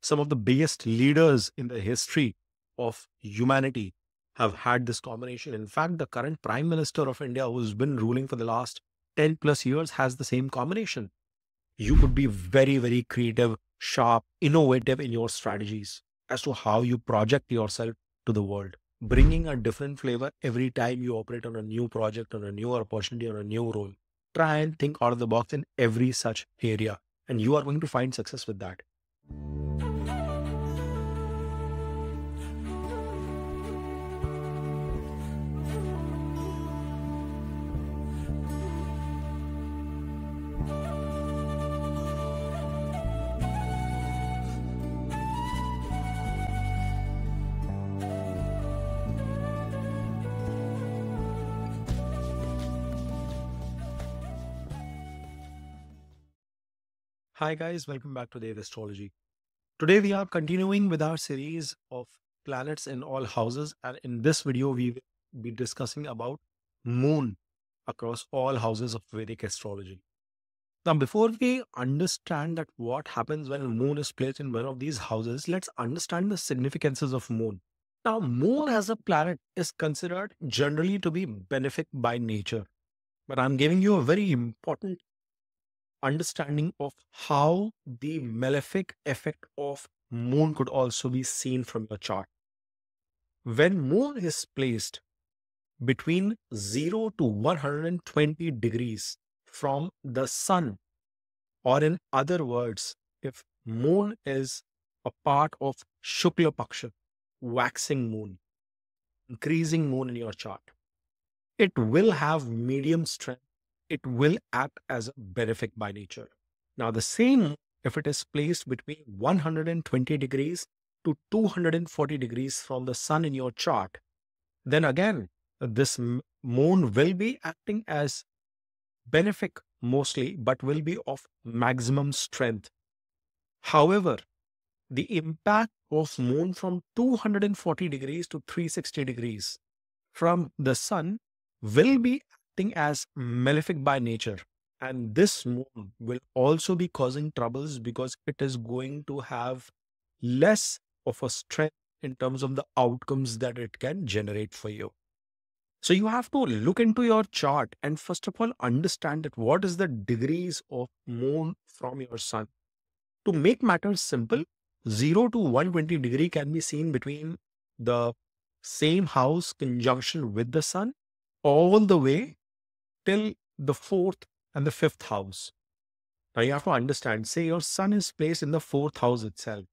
some of the biggest leaders in the history of humanity have had this combination. In fact, the current Prime Minister of India, who's been ruling for the last 10 plus years, has the same combination. You could be very, very creative, sharp, innovative in your strategies as to how you project yourself to the world, bringing a different flavor every time you operate on a new project, on a new opportunity, on a new role. Try and think out of the box in every such area, and you are going to find success with that. Hi guys, welcome back to Vedic Astrology. Today we are continuing with our series of planets in all houses, and in this video we will be discussing about moon across all houses of Vedic astrology. Now, before we understand that what happens when moon is placed in one of these houses, let's understand the significances of moon. Now, moon as a planet is considered generally to be benefic by nature, but I'm giving you a very important understanding of how the malefic effect of moon could also be seen from your chart. When moon is placed between 0 to 120 degrees from the sun, or in other words, if moon is a part of Shukla Paksha, waxing moon, increasing moon in your chart, it will have medium strength. It will act as a benefic by nature. Now, the same if it is placed between 120 degrees to 240 degrees from the sun in your chart, then again, this moon will be acting as benefic mostly, but will be of maximum strength. However, the impact of moon from 240 degrees to 360 degrees from the sun will be acting as malefic by nature. And this moon will also be causing troubles because it is going to have less of a strength in terms of the outcomes that it can generate for you. So you have to look into your chart and first of all understand that what is the degrees of moon from your sun. To make matters simple, 0 to 120 degree can be seen between the same house conjunction with the sun all the way till the 4th and the 5th house. Now you have to understand, say your sun is placed in the 4th house itself.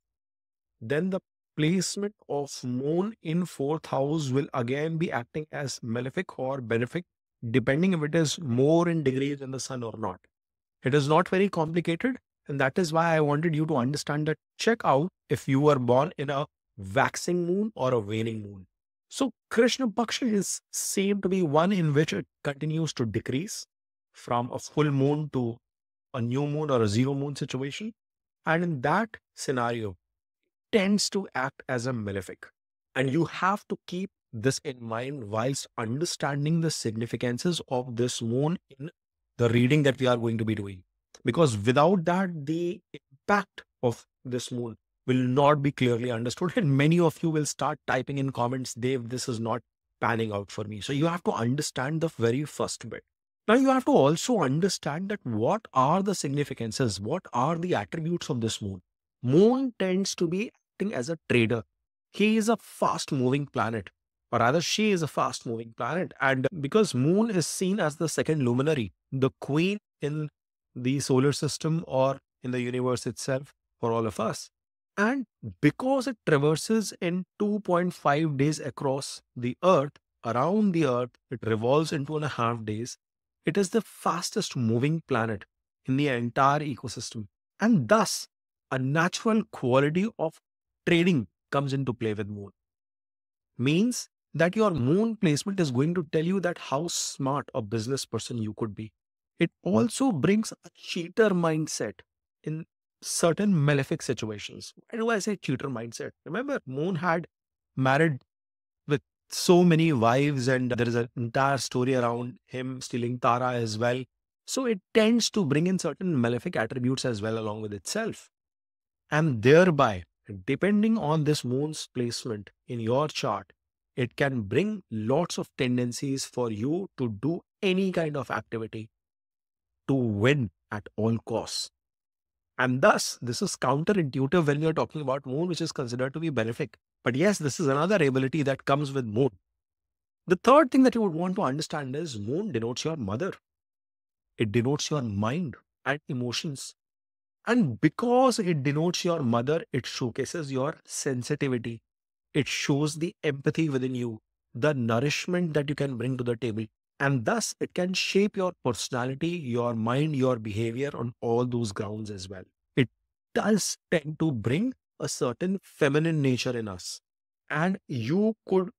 Then the placement of moon in 4th house will again be acting as malefic or benefic, depending if it is more in degrees than the sun or not. It is not very complicated. And that is why I wanted you to understand that. Check out if you were born in a waxing moon or a waning moon. So Krishna Paksha is seen to be one in which it continues to decrease from a full moon to a new moon or a zero moon situation. And in that scenario, it tends to act as a malefic. And you have to keep this in mind whilst understanding the significances of this moon in the reading that we are going to be doing. Because without that, the impact of this moon will not be clearly understood. And many of you will start typing in comments, Dave, this is not panning out for me. So you have to understand the very first bit. Now you have to also understand that what are the significances? What are the attributes of this moon? Moon tends to be acting as a trader. He is a fast moving planet, or rather she is a fast moving planet. And because moon is seen as the second luminary, the queen in the solar system or in the universe itself for all of us. And because it traverses in 2.5 days across the earth, around the earth, it revolves in 2.5 days. It is the fastest moving planet in the entire ecosystem. And thus, a natural quality of trading comes into play with moon. Means that your moon placement is going to tell you that how smart a business person you could be. It also brings a cheater mindset in certain malefic situations. Why do I say cheater mindset? Remember, moon had married with so many wives, and there is an entire story around him stealing Tara as well. So it tends to bring in certain malefic attributes as well along with itself. And thereby, Depending on this moon's placement in your chart, it can bring lots of tendencies for you to do any kind of activity to win at all costs. And thus, this is counterintuitive when you're talking about moon, which is considered to be benefic. But yes, this is another ability that comes with moon. The third thing that you would want to understand is moon denotes your mother. It denotes your mind and emotions. And because it denotes your mother, it showcases your sensitivity. It shows the empathy within you, the nourishment that you can bring to the table. And thus, it can shape your personality, your mind, your behavior on all those grounds as well. It does tend to bring a certain feminine nature in us. And you could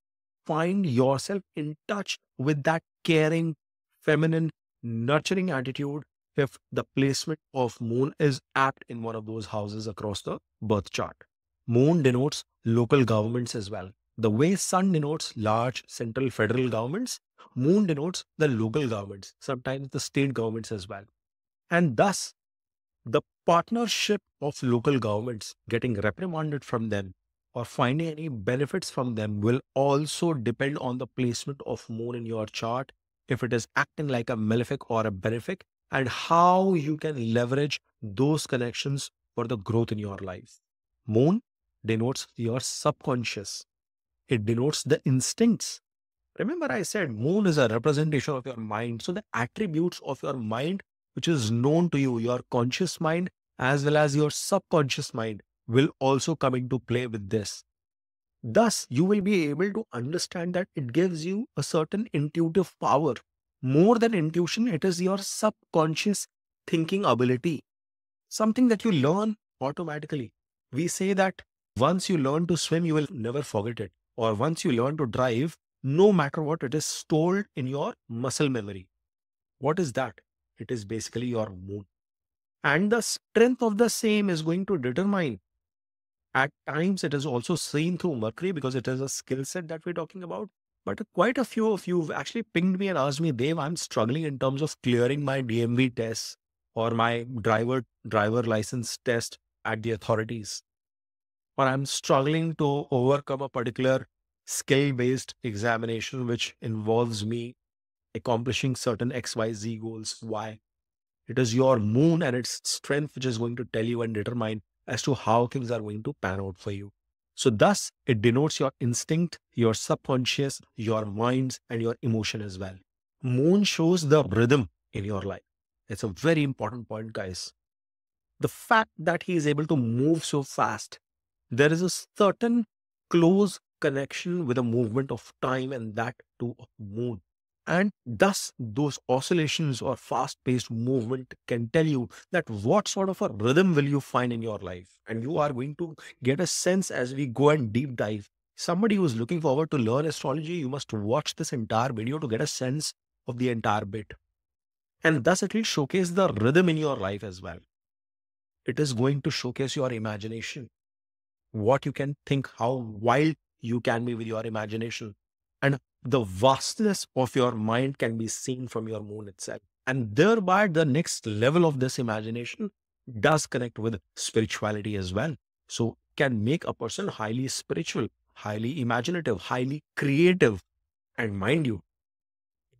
find yourself in touch with that caring, feminine, nurturing attitude if the placement of moon is apt in one of those houses across the birth chart. Moon denotes local governments as well. The way sun denotes large central federal governments, moon denotes the local governments, sometimes the state governments as well. And thus, the partnership of local governments getting reprimanded from them or finding any benefits from them will also depend on the placement of moon in your chart, if it is acting like a malefic or a benefic, and how you can leverage those connections for the growth in your life. Moon denotes your subconscious. It denotes the instincts. Remember, I said moon is a representation of your mind. So, the attributes of your mind, which is known to you, your conscious mind, as well as your subconscious mind, will also come into play with this. Thus, you will be able to understand that it gives you a certain intuitive power. More than intuition, it is your subconscious thinking ability, something that you learn automatically. We say that once you learn to swim, you will never forget it. Or once you learn to drive, no matter what, it is stored in your muscle memory. What is that? It is basically your moon. And the strength of the same is going to determine. At times, it is also seen through Mercury because it is a skill set that we're talking about. But quite a few of you have actually pinged me and asked me, Dave, I'm struggling in terms of clearing my DMV tests or my driver license test at the authorities. Or I'm struggling to overcome a particular skill-based examination which involves me accomplishing certain XYZ goals. Why? It is your moon and its strength which is going to tell you and determine as to how things are going to pan out for you. So, thus, it denotes your instinct, your subconscious, your minds, and your emotion as well. Moon shows the rhythm in your life. It's a very important point, guys. The fact that he is able to move so fast, there is a certain close connection with the movement of time and that too of moon. And thus, those oscillations or fast paced movement can tell you that what sort of a rhythm will you find in your life. And you are going to get a sense as we go and deep dive. Somebody who is looking forward to learn astrology, you must watch this entire video to get a sense of the entire bit. And thus, it will showcase the rhythm in your life as well. It is going to showcase your imagination, what you can think, how wild you can be with your imagination. And the vastness of your mind can be seen from your moon itself. And thereby, the next level of this imagination does connect with spirituality as well. So, can make a person highly spiritual, highly imaginative, highly creative. And mind you,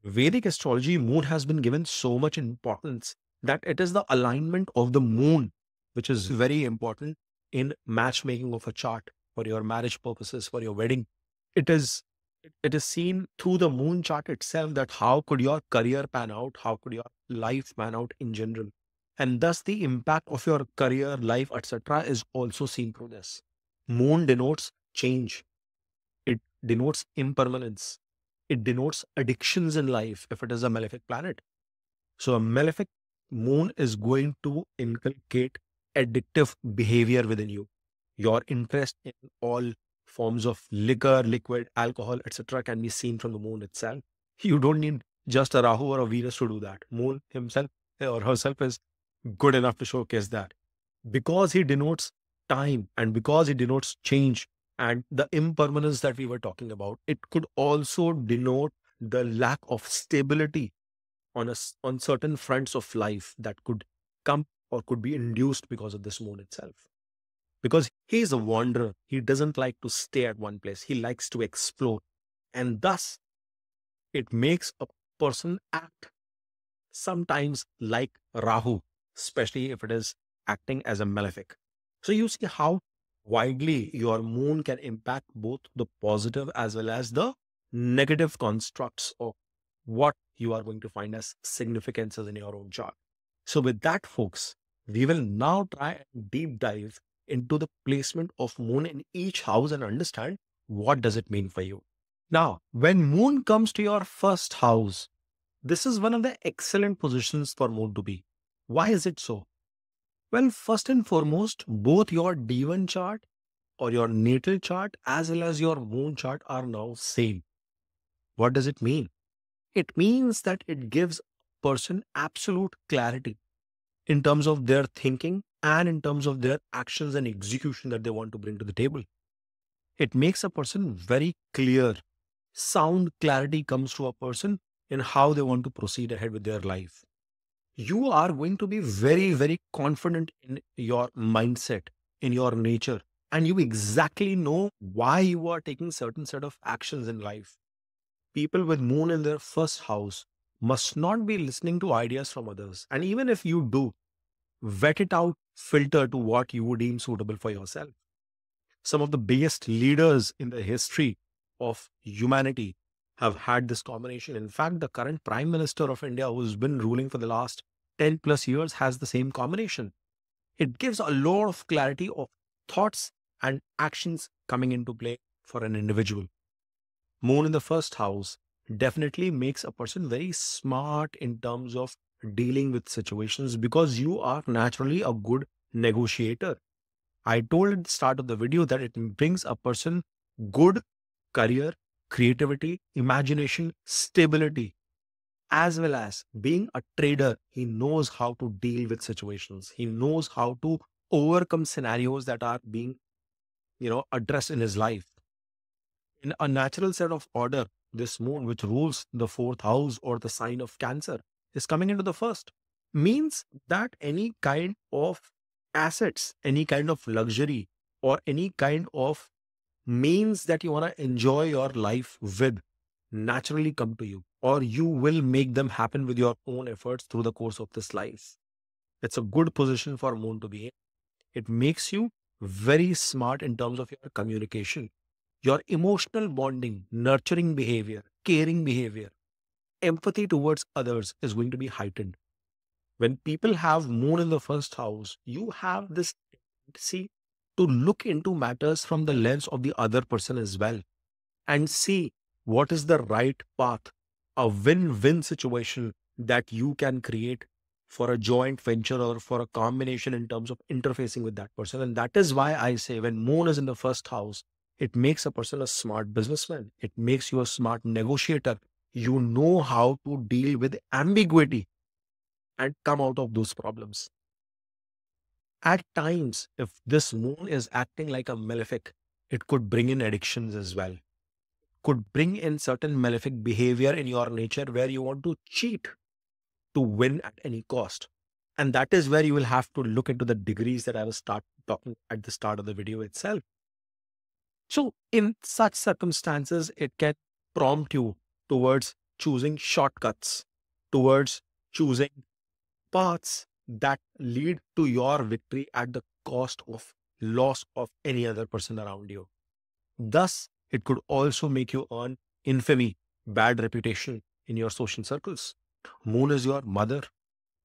Vedic astrology, moon has been given so much importance that it is the alignment of the moon, which is very important in matchmaking of a chart for your marriage purposes, for your wedding. It is it is seen through the moon chart itself that how could your career pan out, how could your life pan out in general. And thus the impact of your career, life, etc. is also seen through this. Moon denotes change. It denotes impermanence. It denotes addictions in life if it is a malefic planet. So, a malefic moon is going to inculcate addictive behavior within you. Your interest in all forms of liquor, liquid, alcohol, etc., can be seen from the moon itself. You don't need just a Rahu or a Venus to do that. Moon himself or herself is good enough to showcase that because he denotes time and because he denotes change and the impermanence that we were talking about. It could also denote the lack of stability on on certain fronts of life that could come or could be induced because of this moon itself. because he is a wanderer. He doesn't like to stay at one place. He likes to explore. And thus, it makes a person act sometimes like Rahu, especially if it is acting as a malefic. So you see how widely your moon can impact both the positive as well as the negative constructs of what you are going to find as significances in your own chart. So with that, folks, we will now try and deep dive into the placement of moon in each house and understand what does it mean for you. Now, when moon comes to your first house, this is one of the excellent positions for moon to be. Why is it so? Well, first and foremost, both your D1 chart or your natal chart as well as your moon chart are now same. What does it mean? It means that it gives a person absolute clarity in terms of their thinking and in terms of their actions and execution that they want to bring to the table. It makes a person very clear. Sound clarity comes to a person in how they want to proceed ahead with their life. You are going to be very, very confident in your mindset, in your nature, and you exactly know why you are taking certain set of actions in life. People with moon in their first house must not be listening to ideas from others. And even if you do, vet it out, filter to what you would deem suitable for yourself. Some of the biggest leaders in the history of humanity have had this combination. In fact, the current Prime Minister of India, who's been ruling for the last 10 plus years, has the same combination. It gives a lot of clarity of thoughts and actions coming into play for an individual. Moon in the first house definitely makes a person very smart in terms of dealing with situations because you are naturally a good negotiator. I told at the start of the video that it brings a person good career, creativity, imagination, stability, as well as being a trader. He knows how to deal with situations. He knows how to overcome scenarios that are being, addressed in his life. In a natural set of order, this moon, which rules the fourth house or the sign of Cancer, is coming into the first. Means that any kind of assets, any kind of luxury, or any kind of means that you want to enjoy your life with naturally come to you, or you will make them happen with your own efforts through the course of this life. It's a good position for moon to be in. It makes you very smart in terms of your communication, your emotional bonding, nurturing behavior, caring behavior, empathy towards others is going to be heightened. When people have moon in the first house, you have this tendency to look into matters from the lens of the other person as well and see what is the right path, a win-win situation that you can create for a joint venture or for a combination in terms of interfacing with that person. And that is why I say when moon is in the first house, it makes a person a smart businessman. It makes you a smart negotiator. You know how to deal with ambiguity and come out of those problems. At times, if this moon is acting like a malefic, it could bring in addictions as well, could bring in certain malefic behavior in your nature where you want to cheat to win at any cost. And that is where you will have to look into the degrees that I was talking at the start of the video itself. So in such circumstances, it can prompt you towards choosing shortcuts, towards choosing paths that lead to your victory at the cost of loss of any other person around you. Thus, it could also make you earn infamy, bad reputation in your social circles. Moon is your mother.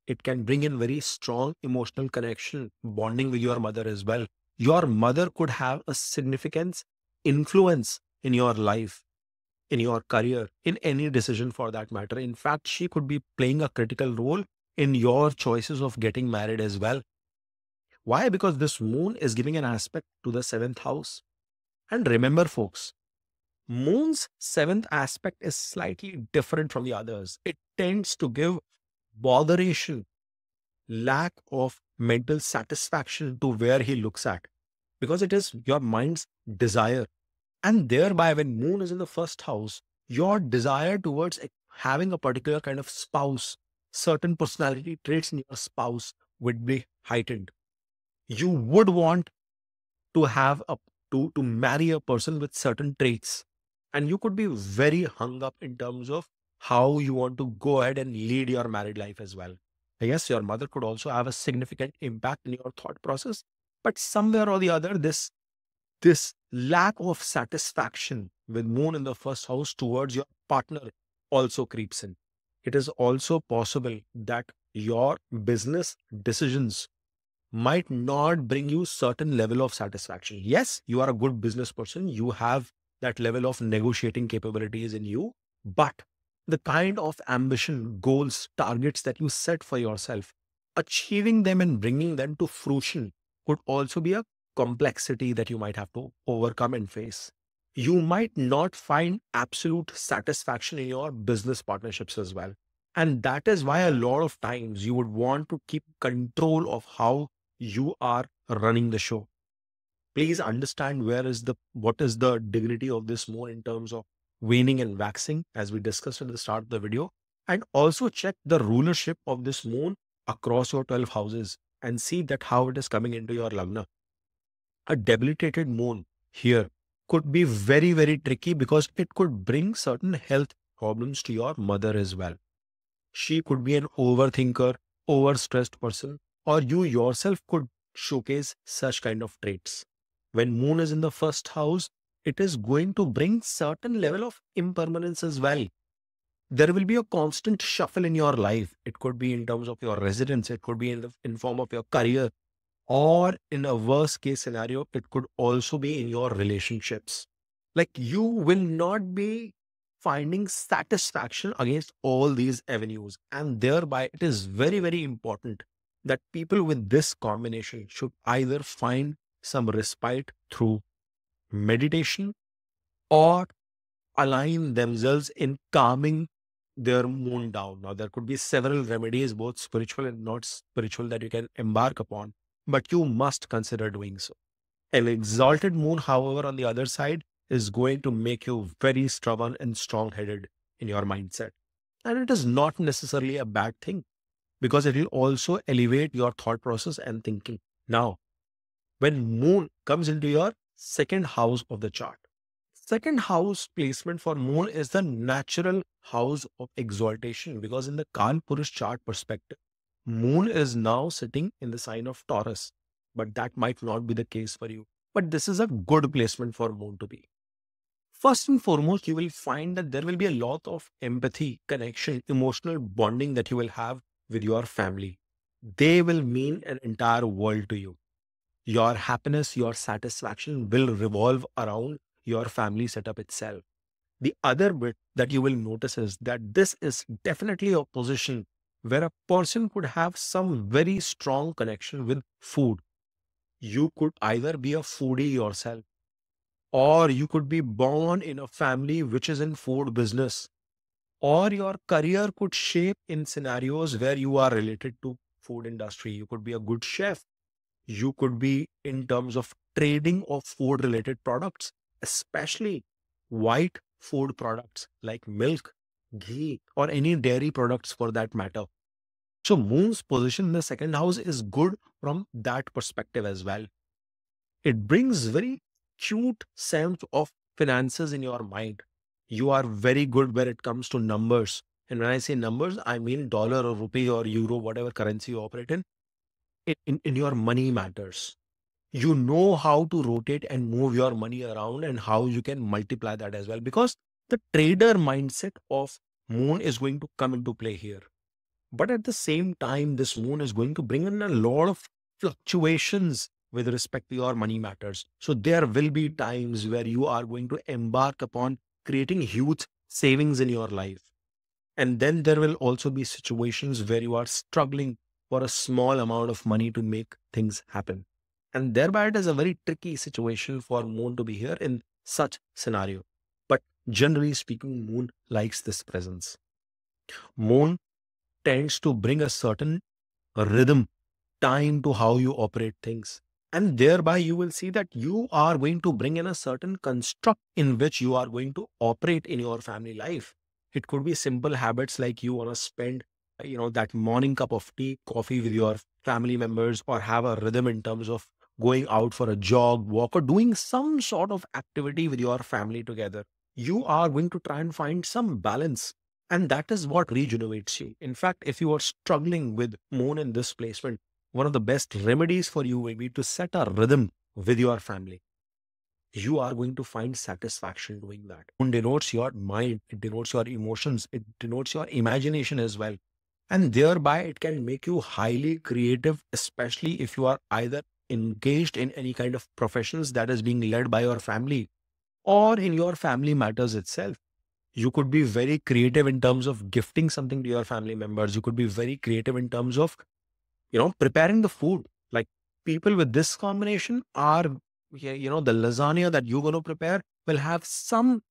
It can bring in very strong emotional connection, bonding with your mother as well. Your mother could have a significant influence in your life, in your career, in any decision for that matter. In fact, she could be playing a critical role in your choices of getting married as well. Why? Because this moon is giving an aspect to the seventh house. And remember, folks, moon's seventh aspect is slightly different from the others. It tends to give botheration, lack of mental satisfaction to where he looks at, because it is your mind's desire. And thereby, when moon is in the first house, your desire towards having a particular kind of spouse, certain personality traits in your spouse would be heightened. You would want to have a to marry a person with certain traits, and you could be very hung up in terms of how you want to go ahead and lead your married life as well. Yes, your mother could also have a significant impact in your thought process, but somewhere or the other, this lack of satisfaction with moon in the first house towards your partner also creeps in. It is also possible that your business decisions might not bring you certain level of satisfaction. Yes, you are a good business person, you have that level of negotiating capabilities in you, but the kind of ambition, goals, targets that you set for yourself, achieving them and bringing them to fruition could also be a complexity that you might have to overcome and face. You might not find absolute satisfaction in your business partnerships as well. And that is why a lot of times you would want to keep control of how you are running the show. Please understand what is the dignity of this moon in terms of waning and waxing, as we discussed at the start of the video. And also check the rulership of this moon across your 12 houses and see that how it is coming into your lagna. A debilitated moon here could be very, very tricky because it could bring certain health problems to your mother as well. She could be an overthinker, overstressed person, or you yourself could showcase such kind of traits. When moon is in the first house, it is going to bring certain level of impermanence as well. There will be a constant shuffle in your life. It could be in terms of your residence, it could be in form of your career, or in a worst case scenario, it could also be in your relationships. Like you will not be finding satisfaction against all these avenues. And thereby, it is very, very important that people with this combination should either find some respite through meditation or align themselves in calming their moon down. Now, there could be several remedies, both spiritual and not spiritual, that you can embark upon, but you must consider doing so. An exalted moon, however, on the other side, is going to make you very stubborn and strong headed in your mindset. And it is not necessarily a bad thing because it will also elevate your thought process and thinking. Now, when moon comes into your second house of the chart, second house placement for moon is the natural house of exaltation because in the Kal Purush chart perspective, moon is now sitting in the sign of Taurus, but that might not be the case for you. But this is a good placement for moon to be. First and foremost, you will find that there will be a lot of empathy, connection, emotional bonding that you will have with your family. They will mean an entire world to you. Your happiness, your satisfaction will revolve around your family setup itself. The other bit that you will notice is that this is definitely a position where a person could have some very strong connection with food. You could either be a foodie yourself, or you could be born in a family which is in food business, or your career could shape in scenarios where you are related to food industry. You could be a good chef, you could be in terms of trading of food related products, especially white food products like milk, ghee, or any dairy products for that matter. So moon's position in the second house is good from that perspective as well. It brings very cute sense of finances in your mind. You are very good when it comes to numbers. And when I say numbers, I mean dollar or rupee or euro, whatever currency you operate in. In your money matters. You know how to rotate and move your money around and how you can multiply that as well. Because the trader mindset of moon is going to come into play here. But at the same time, this moon is going to bring in a lot of fluctuations with respect to your money matters. So there will be times where you are going to embark upon creating huge savings in your life. And then there will also be situations where you are struggling for a small amount of money to make things happen. And thereby it is a very tricky situation for moon to be here in such scenario. But generally speaking, moon likes this presence. Moon tends to bring a certain rhythm, time to how you operate things. And thereby you will see that you are going to bring in a certain construct in which you are going to operate in your family life. It could be simple habits like you want to spend, that morning cup of tea, coffee with your family members, or have a rhythm in terms of going out for a jog, walk, or doing some sort of activity with your family together. You are going to try and find some balance. And that is what regenerates you. In fact, if you are struggling with moon in this placement, one of the best remedies for you will be to set a rhythm with your family. You are going to find satisfaction doing that. Moon denotes your mind, it denotes your emotions, it denotes your imagination as well. And thereby, it can make you highly creative, especially if you are either engaged in any kind of professions that is being led by your family or in your family matters itself. You could be very creative in terms of gifting something to your family members. You could be very creative in terms of, preparing the food. Like, people with this combination are, yeah, the lasagna that you're going to prepare will have some,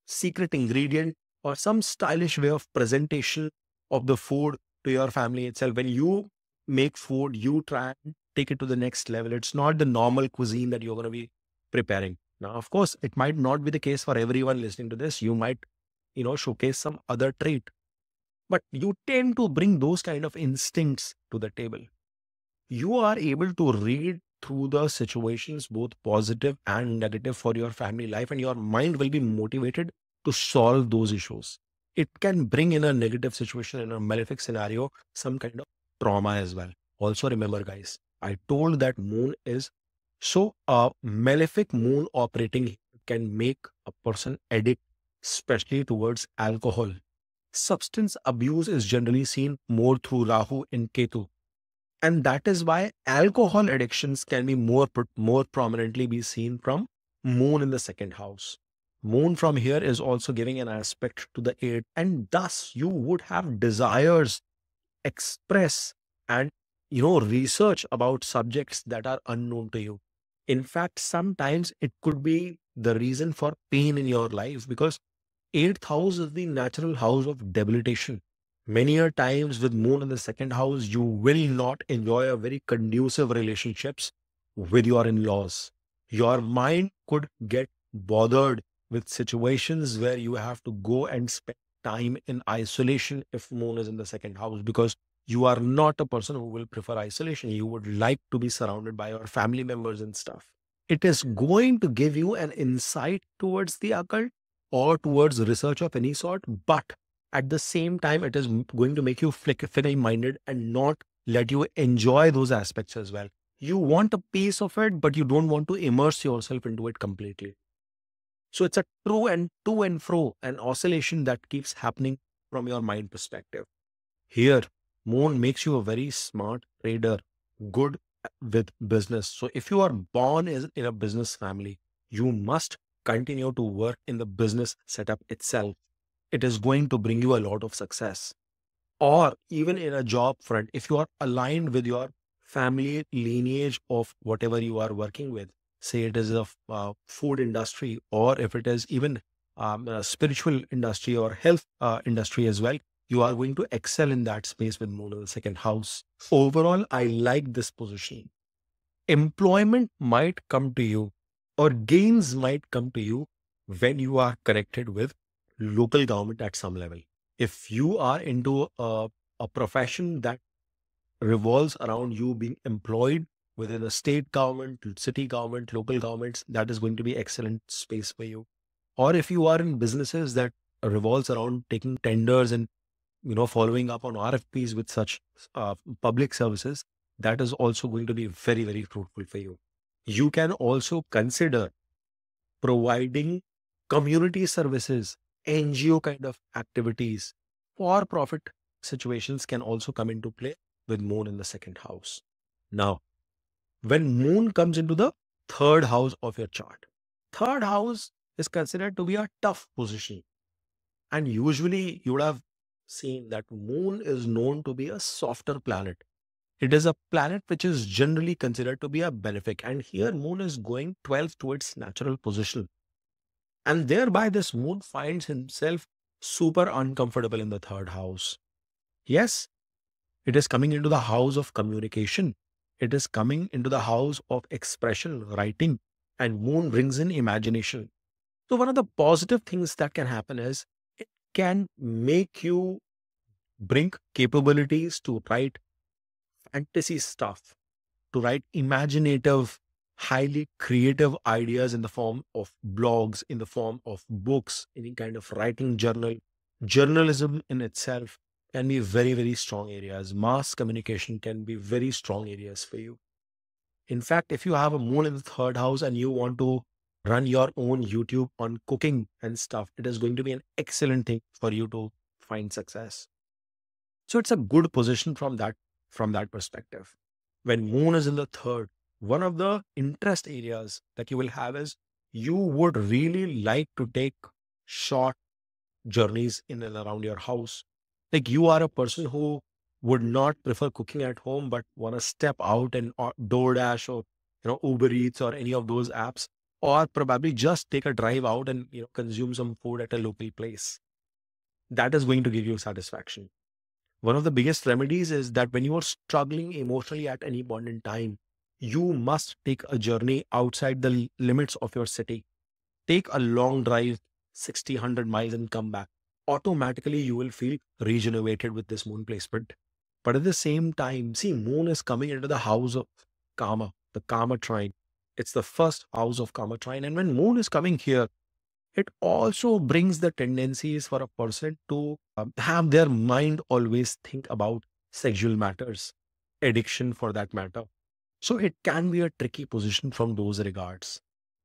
secret ingredient or some stylish way of presentation of the food to your family itself. When you make food, you try and take it to the next level. It's not the normal cuisine that you're going to be preparing. Now, of course, it might not be the case for everyone listening to this. You might, showcase some other trait, but you tend to bring those kind of instincts to the table. You are able to read through the situations, both positive and negative, for your family life, and your mind will be motivated to solve those issues. It can bring in a negative situation, in a malefic scenario, some kind of trauma as well. Also, remember, guys, I told that moon is so a malefic moon operating can make a person addict, especially towards alcohol. Substance abuse is generally seen more through Rahu and Ketu, and that is why alcohol addictions can be more prominently be seen from moon in the second house. Moon from here is also giving an aspect to the eighth, and thus you would have desires, express, and research about subjects that are unknown to you. In fact, sometimes it could be the reason for pain in your life, because eighth house is the natural house of debilitation. Many a times with moon in the second house, you will not enjoy a very conducive relationships with your in-laws. Your mind could get bothered with situations where you have to go and spend time in isolation if moon is in the second house, because you are not a person who will prefer isolation. You would like to be surrounded by your family members and stuff. It is going to give you an insight towards the occult or towards research of any sort, but at the same time, it is going to make you finite minded and not let you enjoy those aspects as well. You want a piece of it, but you don't want to immerse yourself into it completely. So it's a to and fro, an oscillation that keeps happening from your mind perspective. Here, moon makes you a very smart trader, good with business. So if you are born in a business family, you must continue to work in the business setup itself. It is going to bring you a lot of success. Or even in a job front, if you are aligned with your family lineage of whatever you are working with, say it is a food industry, or if it is even a spiritual industry or health industry as well, you are going to excel in that space with moon in the second house. Overall, I like this position. Employment might come to you, or gains might come to you when you are connected with local government at some level. If you are into a profession that revolves around you being employed within a state government, city government, local governments, that is going to be excellent space for you. Or if you are in businesses that revolves around taking tenders and following up on RFPs with such public services, that is also going to be very, very fruitful for you. You can also consider providing community services, NGO kind of activities, for profit situations can also come into play with moon in the second house. Now, when moon comes into the third house of your chart, third house is considered to be a tough position. And usually you would have seen that moon is known to be a softer planet. It is a planet which is generally considered to be a benefic. And here moon is going 12th to its natural position. And thereby this moon finds himself super uncomfortable in the third house. Yes, it is coming into the house of communication. It is coming into the house of expression, writing, and moon brings in imagination. So one of the positive things that can happen is it can make you bring capabilities to write fantasy stuff, to write imaginative, highly creative ideas in the form of blogs, in the form of books, any kind of writing journal. Journalism in itself can be very, very strong areas. Mass communication can be very strong areas for you. In fact, if you have a moon in the third house and you want to run your own YouTube on cooking and stuff, it is going to be an excellent thing for you to find success. So it's a good position from that perspective. When moon is in the third, one of the interest areas that you will have is you would really like to take short journeys in and around your house. Like you are a person who would not prefer cooking at home, but want to step out and DoorDash or Uber Eats or any of those apps, or probably just take a drive out and consume some food at a local place. That is going to give you satisfaction. One of the biggest remedies is that when you are struggling emotionally at any point in time, you must take a journey outside the limits of your city. Take a long drive, 60, 100 miles and come back. Automatically, you will feel regenerated with this moon placement. But at the same time, see, moon is coming into the house of karma, the karma trine. It's the first house of karma trine. And when moon is coming here, it also brings the tendencies for a person to have their mind always think about sexual matters, addiction for that matter. So it can be a tricky position from those regards.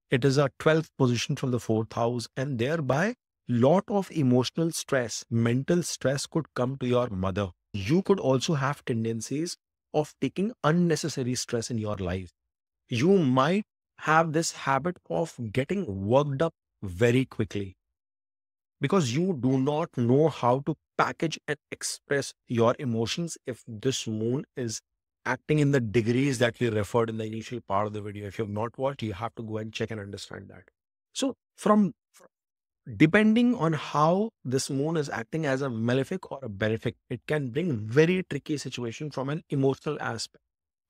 It is a 12th position from the fourth house, and thereby lot of emotional stress, mental stress could come to your mother. You could also have tendencies of taking unnecessary stress in your life. You might have this habit of getting worked up very quickly because you do not know how to package and express your emotions if this moon is acting in the degrees that we referred in the initial part of the video. If you have not watched, you have to go and check and understand that. So depending on how this moon is acting as a malefic or a benefic, it can bring very tricky situation from an emotional aspect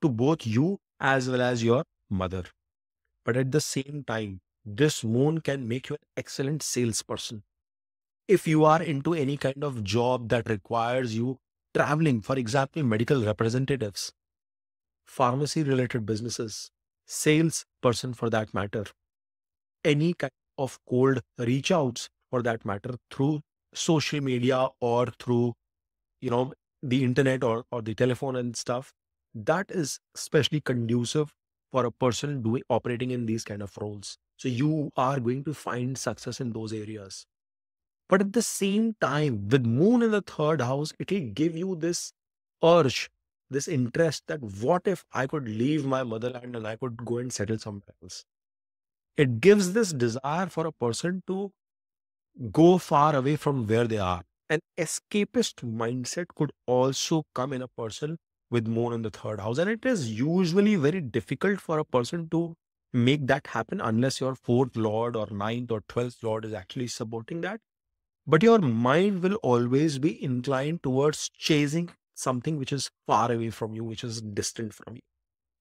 to both you as well as your mother. But at the same time, this moon can make you an excellent salesperson. If you are into any kind of job that requires you traveling, for example, medical representatives, pharmacy related businesses, sales person for that matter, any kind of cold reach outs for that matter through social media or through, you know, the internet or the telephone and stuff, that is especially conducive for a person doing operating in these kind of roles. So you are going to find success in those areas. But at the same time, with moon in the third house, it will give you this urge, this interest that what if I could leave my motherland and I could go and settle somewhere else? It gives this desire for a person to go far away from where they are. An escapist mindset could also come in a person with moon in the third house. And it is usually very difficult for a person to make that happen unless your fourth lord or ninth or 12th lord is actually supporting that. But your mind will always be inclined towards chasing something which is far away from you, which is distant from you.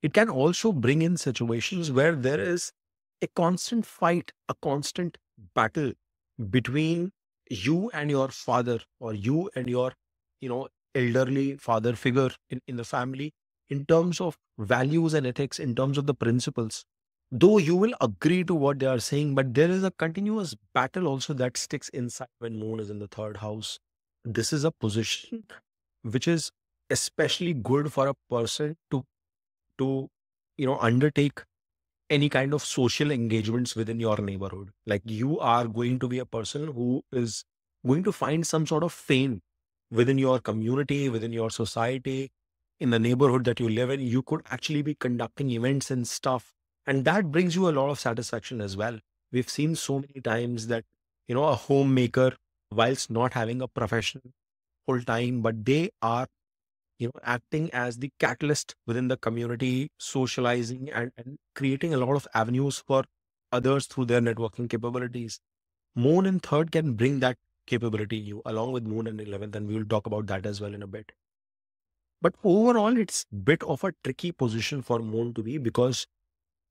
It can also bring in situations where there is a constant fight, a constant battle between you and your father or you and your, elderly father figure in the family in terms of values and ethics, in terms of the principles. Though you will agree to what they are saying, but there is a continuous battle also that sticks inside when moon is in the third house. This is a position which is especially good for a person to undertake any kind of social engagements within your neighborhood. Like you are going to be a person who is going to find some sort of fame within your community, within your society, in the neighborhood that you live in. You could actually be conducting events and stuff. And that brings you a lot of satisfaction as well. We've seen so many times that, a homemaker, whilst not having a profession full time, but they are acting as the catalyst within the community, socializing and creating a lot of avenues for others through their networking capabilities. Moon in third can bring that capability in you, along with moon in 11th, and we will talk about that as well in a bit. But overall, it's a bit of a tricky position for moon to be, because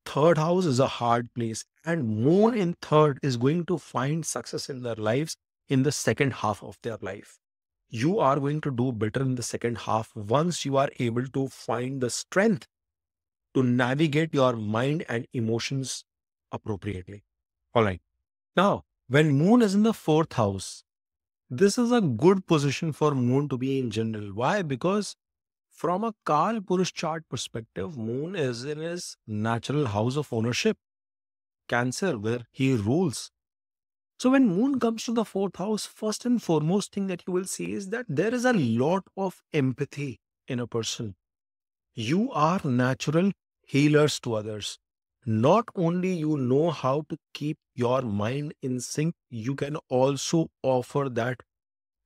third house is a hard place, and moon in third is going to find success in their lives in the second half of their life. You are going to do better in the second half once you are able to find the strength to navigate your mind and emotions appropriately. All right. Now, when moon is in the fourth house, this is a good position for moon to be in general. Why? Because from a Kal Purush chart perspective, moon is in his natural house of ownership, Cancer, where he rules. So when moon comes to the fourth house, first and foremost thing that you will see is that there is a lot of empathy in a person. You are natural healers to others. Not only you know how to keep your mind in sync, you can also offer that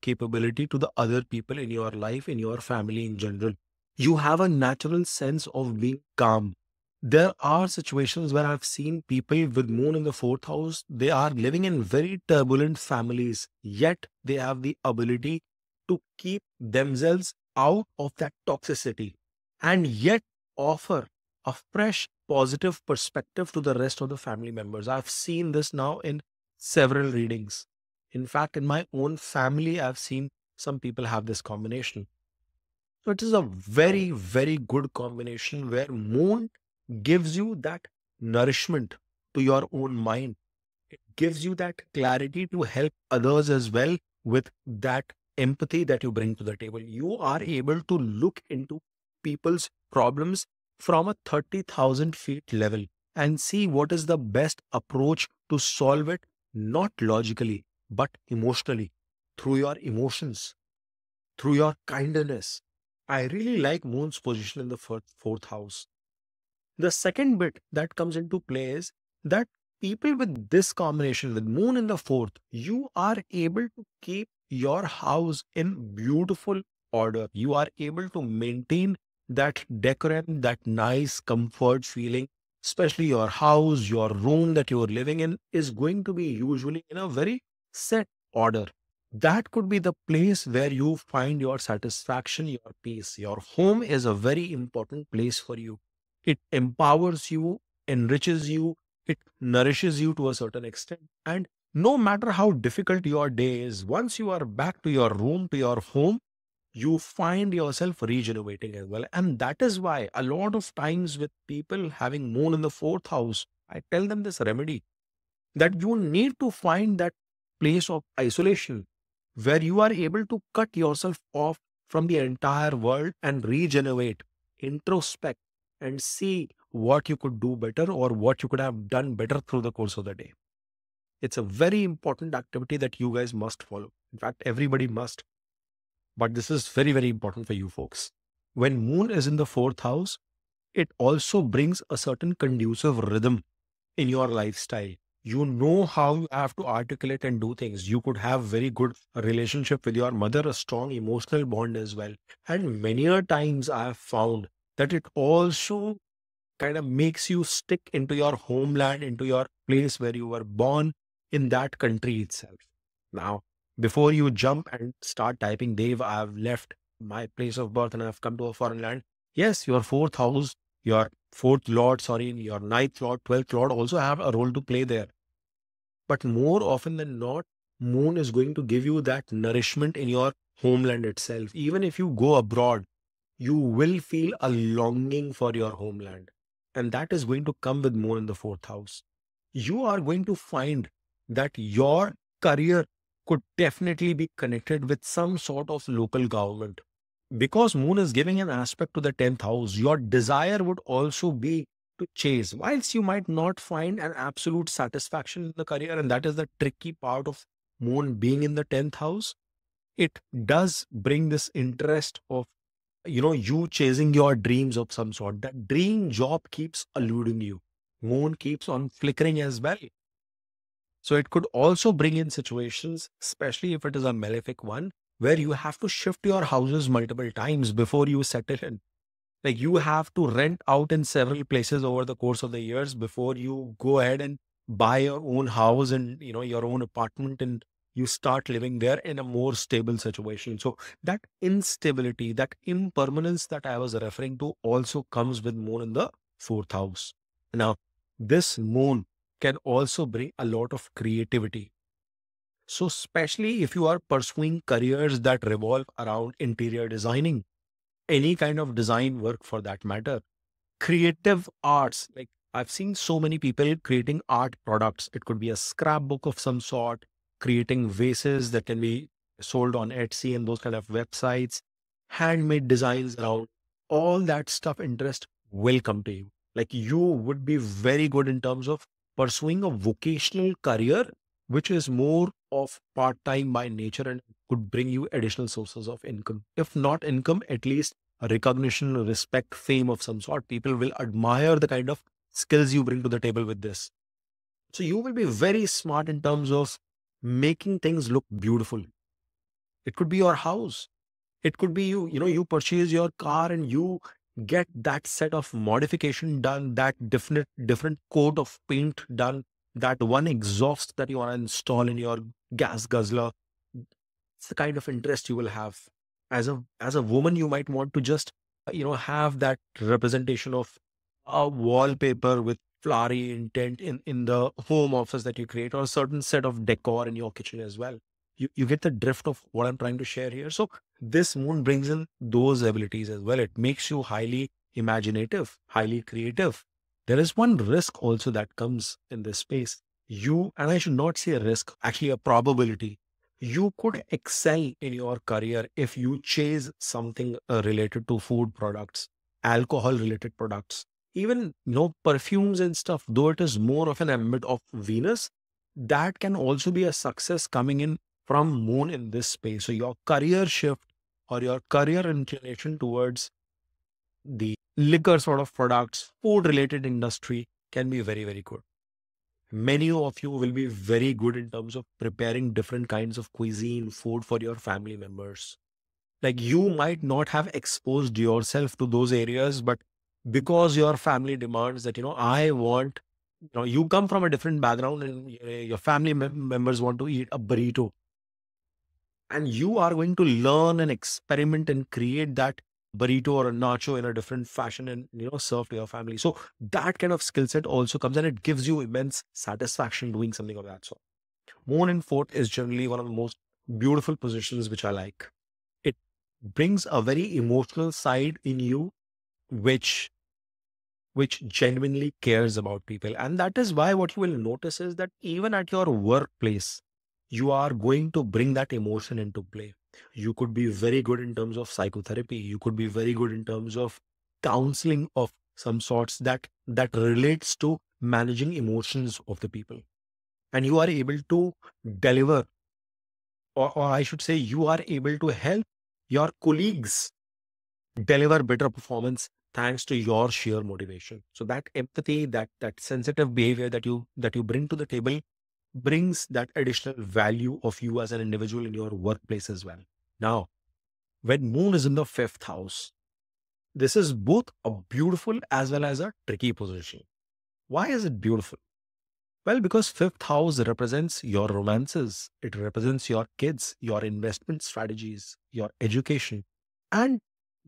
capability to the other people in your life, in your family in general. You have a natural sense of being calm. There are situations where I've seen people with moon in the fourth house, they are living in very turbulent families, yet they have the ability to keep themselves out of that toxicity and yet offer a fresh, positive perspective to the rest of the family members. I've seen this now in several readings. In fact, in my own family, I've seen some people have this combination. So it is a very, very good combination where moon gives you that nourishment to your own mind. It gives you that clarity to help others as well with that empathy that you bring to the table. You are able to look into people's problems from a 30,000 feet level and see what is the best approach to solve it, not logically, but emotionally, through your emotions, through your kindness. I really like Moon's position in the fourth house. The second bit that comes into play is that people with this combination, with Moon in the fourth, you are able to keep your house in beautiful order. You are able to maintain that decorum, that nice comfort feeling, especially your house, your room that you are living in is going to be usually in a very set order. That could be the place where you find your satisfaction, your peace. Your home is a very important place for you. It empowers you, enriches you, it nourishes you to a certain extent. And no matter how difficult your day is, once you are back to your room, to your home, you find yourself regenerating as well. And that is why a lot of times with people having moon in the fourth house, I tell them this remedy that you need to find that place of isolation where you are able to cut yourself off from the entire world and regenerate, introspect, and see what you could do better or what you could have done better through the course of the day. It's a very important activity that you guys must follow. In fact, everybody must. But this is very, very important for you folks. When moon is in the fourth house, it also brings a certain conducive rhythm in your lifestyle. You know how you have to articulate and do things. You could have very good relationship with your mother, a strong emotional bond as well. And many a times I have found that it also kind of makes you stick into your homeland, into your place where you were born in that country itself. Now, before you jump and start typing, Dave, I've left my place of birth and I've come to a foreign land. Yes, your fourth house, your fourth lord, sorry, your ninth lord, 12th lord also have a role to play there. But more often than not, moon is going to give you that nourishment in your homeland itself. Even if you go abroad, you will feel a longing for your homeland. And that is going to come with moon in the fourth house. You are going to find that your career could definitely be connected with some sort of local government. Because moon is giving an aspect to the 10th house, your desire would also be to chase. Whilst you might not find an absolute satisfaction in the career, and that is the tricky part of moon being in the 10th house, it does bring this interest of you chasing your dreams of some sort. That dream job keeps eluding you. Moon keeps on flickering as well. So it could also bring in situations, especially if it is a malefic one, where you have to shift your houses multiple times before you settle in. Like you have to rent out in several places over the course of the years before you go ahead and buy your own house and your own apartment, and you start living there in a more stable situation. So that instability, that impermanence that I was referring to also comes with moon in the fourth house. Now, this moon can also bring a lot of creativity. So especially if you are pursuing careers that revolve around interior designing, any kind of design work for that matter, creative arts. Like I've seen so many people creating art products. It could be a scrapbook of some sort, creating vases that can be sold on Etsy and those kind of websites, handmade designs around all that stuff. Interest will come to you. Like you would be very good in terms of pursuing a vocational career, which is more of part time by nature and could bring you additional sources of income. If not income, at least recognition, respect, fame of some sort. People will admire the kind of skills you bring to the table with this. So you will be very smart in terms of making things look beautiful. It could be your house. It could be you purchase your car and you get that set of modification done, that different coat of paint done, that one exhaust that you want to install in your gas guzzler. It's the kind of interest you will have. As a woman, you might want to just have that representation of a wallpaper with flowery intent in the home office that you create, or a certain set of decor in your kitchen as well. You get the drift of what I'm trying to share here. So this moon brings in those abilities as well. It makes you highly imaginative, highly creative. There is one risk also that comes in this space. And I should not say a risk, actually a probability. You could excel in your career if you chase something related to food products, alcohol related products, even perfumes and stuff. Though it is more of an ambit of Venus, that can also be a success coming in from moon in this space. So your career shift or your career inclination towards the liquor sort of products, food related industry can be very, very good. Many of you will be very good in terms of preparing different kinds of cuisine, food for your family members. Like you might not have exposed yourself to those areas, but because your family demands that, I want, you come from a different background and your family members want to eat a burrito, and you are going to learn and experiment and create that burrito or a nacho in a different fashion and serve to your family. So that kind of skill set also comes, and it gives you immense satisfaction doing something of that sort. Moon in fourth is generally one of the most beautiful positions which I like. It brings a very emotional side in you, which genuinely cares about people. And that is why what you will notice is that even at your workplace, you are going to bring that emotion into play. You could be very good in terms of psychotherapy. You could be very good in terms of counseling of some sorts that relates to managing emotions of the people. And you are able to deliver, or I should say, you are able to help your colleagues deliver better performance thanks to your sheer motivation. So that empathy, that sensitive behavior that you bring to the table brings that additional value of you as an individual in your workplace as well. Now, when moon is in the fifth house, this is both a beautiful as well as a tricky position. Why is it beautiful? Well, because fifth house represents your romances, it represents your kids, your investment strategies, your education. And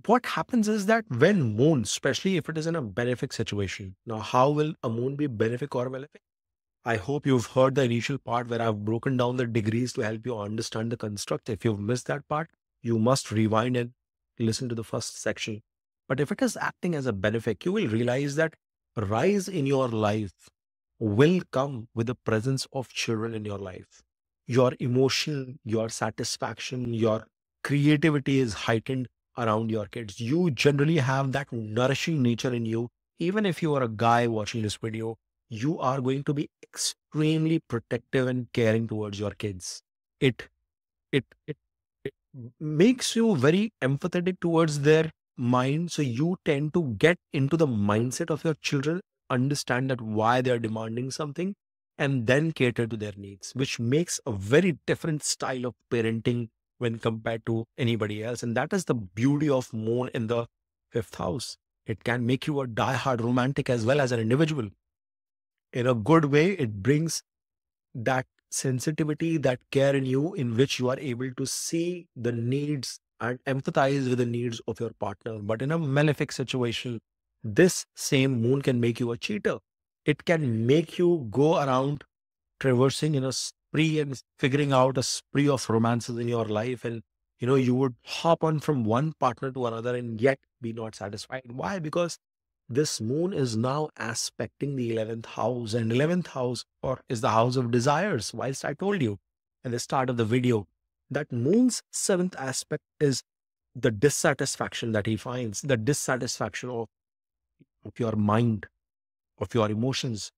what happens is that when moon, especially if it is in a benefic situation, now how will a moon be benefic or malefic? I hope you've heard the initial part where I've broken down the degrees to help you understand the construct. If you've missed that part, you must rewind and listen to the first section. But if it is acting as a benefic, you will realize that rise in your life will come with the presence of children in your life. Your emotion, your satisfaction, your creativity is heightened around your kids. You generally have that nourishing nature in you. Even if you are a guy watching this video, you are going to be extremely protective and caring towards your kids. It it makes you very empathetic towards their mind. So you tend to get into the mindset of your children, understand that why they are demanding something, and then cater to their needs, which makes a very different style of parenting when compared to anybody else. And that is the beauty of moon in the fifth house. It can make you a die-hard romantic as well as an individual. In a good way, it brings that sensitivity, that care in you, in which you are able to see the needs and empathize with the needs of your partner. But in a malefic situation, this same moon can make you a cheater. It can make you go around traversing in a spree and figuring out a spree of romances in your life. And, you would hop on from one partner to another and yet be not satisfied. Why? Because this moon is now aspecting the 11th house, and 11th house or is the house of desires. Whilst I told you at the start of the video that moon's seventh aspect is the dissatisfaction that he finds, the dissatisfaction of your mind, of your emotions.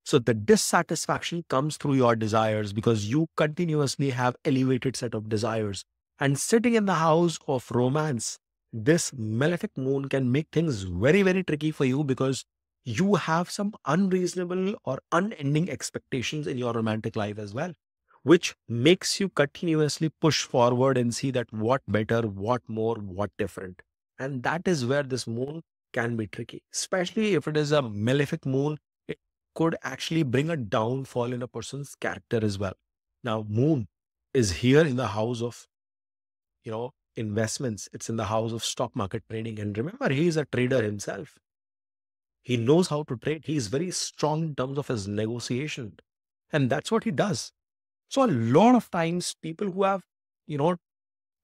So the dissatisfaction comes through your desires because you continuously have elevated set of desires. And sitting in the house of romance, this malefic moon can make things very, very tricky for you because you have some unreasonable or unending expectations in your romantic life as well, which makes you continuously push forward and see that what better, what more, what different. And that is where this moon can be tricky, especially if it is a malefic moon. It could actually bring a downfall in a person's character as well. Now, moon is here in the house of, investments. It's in the house of stock market trading. And remember, he is a trader himself. He knows how to trade. He is very strong in terms of his negotiation. And that's what he does. So a lot of times people who have, you know,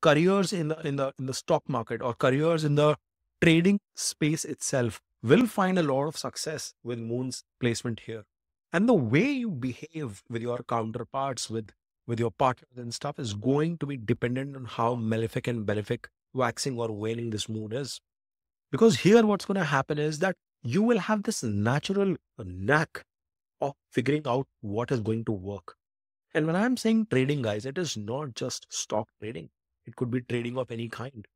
careers in the stock market or careers in the trading space itself will find a lot of success with moon's placement here. And the way you behave with your counterparts, with your partners and stuff is going to be dependent on how malefic and benefic, waxing or waning this moon is. Because here what's going to happen is that you will have this natural knack of figuring out what is going to work. And when I'm saying trading, guys, it is not just stock trading. It could be trading of any kind.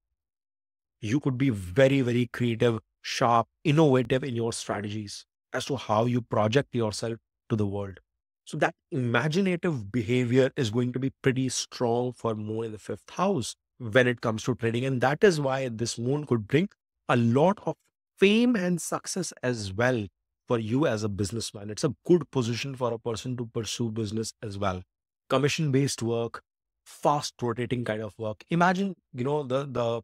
You could be very, very creative, sharp, innovative in your strategies as to how you project yourself to the world. So that imaginative behavior is going to be pretty strong for moon in the fifth house when it comes to trading. And that is why this moon could bring a lot of fame and success as well for you as a businessman. It's a good position for a person to pursue business as well. Commission based work, fast rotating kind of work. Imagine, the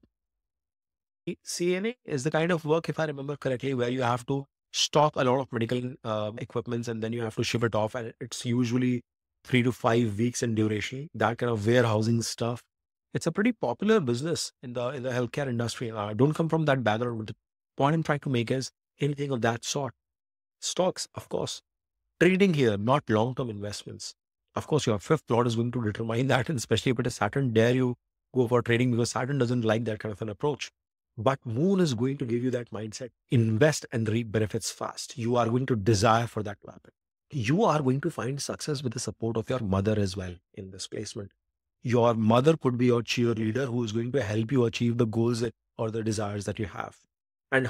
CNA is the kind of work, if I remember correctly, where you have to stock a lot of medical equipments and then you have to ship it off, and it's usually 3 to 5 weeks in duration. That kind of warehousing stuff. It's a pretty popular business in the healthcare industry. I don't come from that background, but the point I'm trying to make is anything of that sort. Stocks, of course. Trading here, not long-term investments. Of course, your fifth lord is going to determine that, and especially if it is Saturn, dare you go for trading because Saturn doesn't like that kind of an approach. But Moon is going to give you that mindset. Invest and reap benefits fast. You are going to desire for that to happen. You are going to find success with the support of your mother as well in this placement. Your mother could be your cheerleader who is going to help you achieve the goals or the desires that you have. And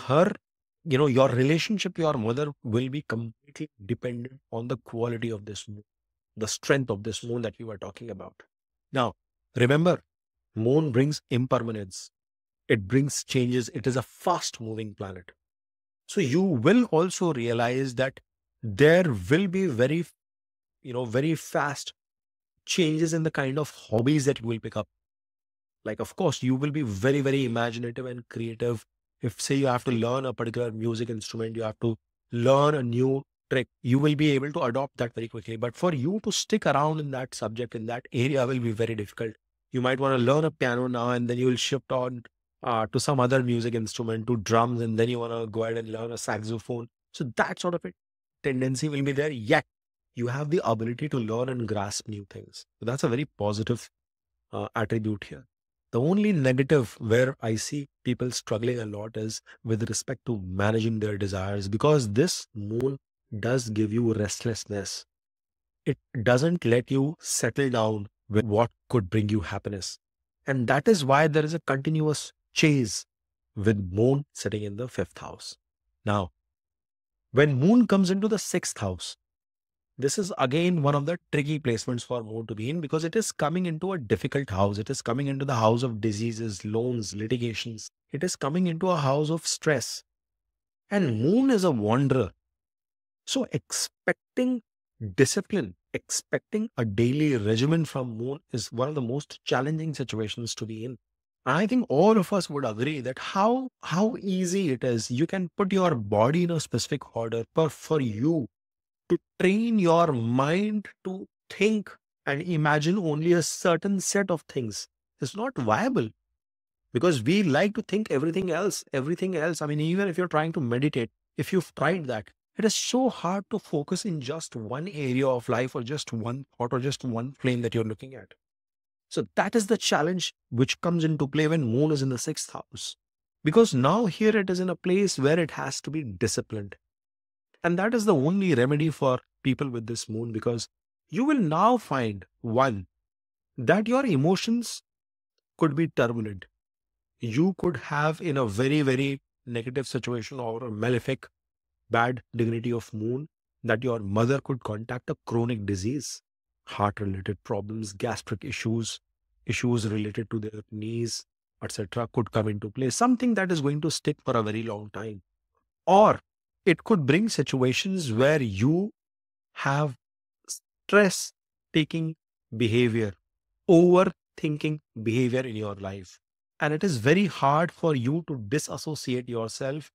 your relationship to your mother will be completely dependent on the quality of this moon, the strength of this moon that we were talking about. Now, remember, moon brings impermanence. It brings changes. It is a fast moving planet. So you will also realize that there will be very fast changes in the kind of hobbies that you will pick up. Like, of course, you will be very, very imaginative and creative. If, say, you have to learn a particular music instrument, you have to learn a new trick, you will be able to adopt that very quickly. But for you to stick around in that subject, in that area, will be very difficult. You might want to learn a piano now, and then you will shift on to some other music instrument, to drums, and then you want to go ahead and learn a saxophone. So that sort of a tendency will be there. Yet you have the ability to learn and grasp new things. So that's a very positive attribute here. The only negative where I see people struggling a lot is with respect to managing their desires, because this moon does give you restlessness. It doesn't let you settle down with what could bring you happiness. And that is why there is a continuous chase with moon sitting in the fifth house. Now, when moon comes into the sixth house, this is again one of the tricky placements for moon to be in, because it is coming into a difficult house. It is coming into the house of diseases, loans, litigations. It is coming into a house of stress. And moon is a wanderer. So expecting discipline, expecting a daily regimen from moon is one of the most challenging situations to be in. I think all of us would agree that how easy it is. You can put your body in a specific order, but for you to train your mind to think and imagine only a certain set of things is not viable, because we like to think everything else. I mean, even if you're trying to meditate, If you've tried that, it is so hard to focus in just one area of life or just one thought or just one flame that you're looking at. So that is the challenge which comes into play when moon is in the sixth house. Because now here it is in a place where it has to be disciplined. And that is the only remedy for people with this moon, because you will now find one, that your emotions could be turbulent. You could have in a very, very negative situation or a malefic bad dignity of moon, that your mother could contact a chronic disease, heart related problems, gastric issues, issues related to their knees, etc., could come into play. Something that is going to stick for a very long time. Or it could bring situations where you have stress taking behavior, overthinking behavior in your life. And it is very hard for you to disassociate yourself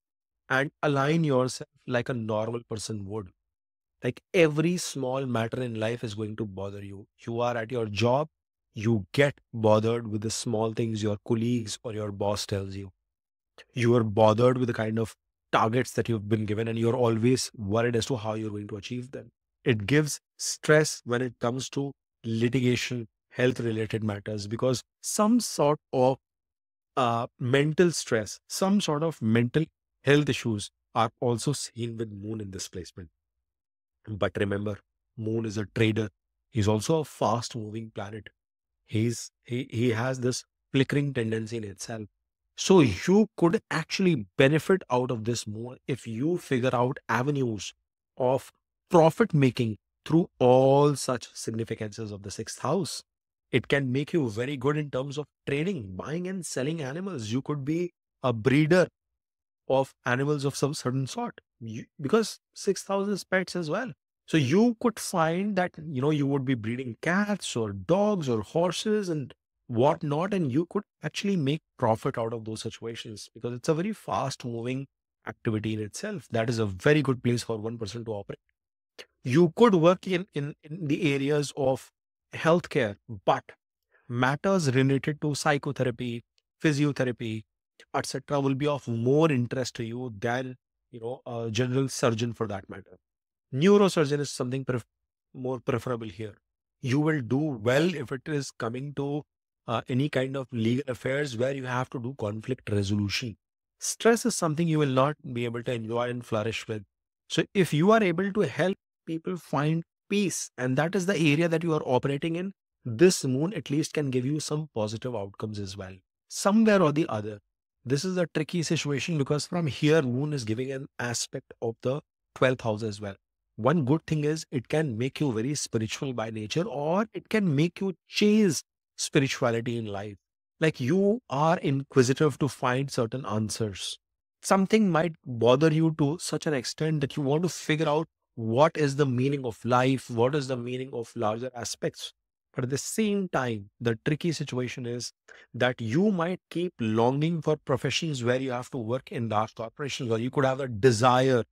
and align yourself like a normal person would. Like every small matter in life is going to bother you. You are at your job, you get bothered with the small things your colleagues or your boss tells you. You are bothered with the kind of targets that you've been given, and you're always worried as to how you're going to achieve them. It gives stress when it comes to litigation, health related matters, because some sort of mental stress, some sort of mental health issues are also seen with moon in this placement. But remember, moon is a trader. He's also a fast moving planet. He has this flickering tendency in itself. So you could actually benefit out of this more if you figure out avenues of profit making through all such significances of the sixth house. It can make you very good in terms of trading, buying and selling animals. You could be a breeder of animals of some certain sort, because sixth house is pets as well. So you could find that, you would be breeding cats or dogs or horses and whatnot, and you could actually make profit out of those situations, because it's a very fast moving activity in itself. That is a very good place for one person to operate. You could work in the areas of healthcare, but matters related to psychotherapy, physiotherapy, etc., will be of more interest to you than a general surgeon for that matter. Neurosurgeon is something more preferable here. You will do well if it is coming to any kind of legal affairs where you have to do conflict resolution. Stress is something you will not be able to enjoy and flourish with. So if you are able to help people find peace, and that is the area that you are operating in, this moon at least can give you some positive outcomes as well, somewhere or the other. This is a tricky situation, because from here, moon is giving an aspect of the 12th house as well. One good thing is it can make you very spiritual by nature, or it can make you chase spirituality in life. Like you are inquisitive to find certain answers. Something might bother you to such an extent that you want to figure out what is the meaning of life, what is the meaning of larger aspects. But at the same time, the tricky situation is that you might keep longing for professions where you have to work in large corporations, or you could have a desire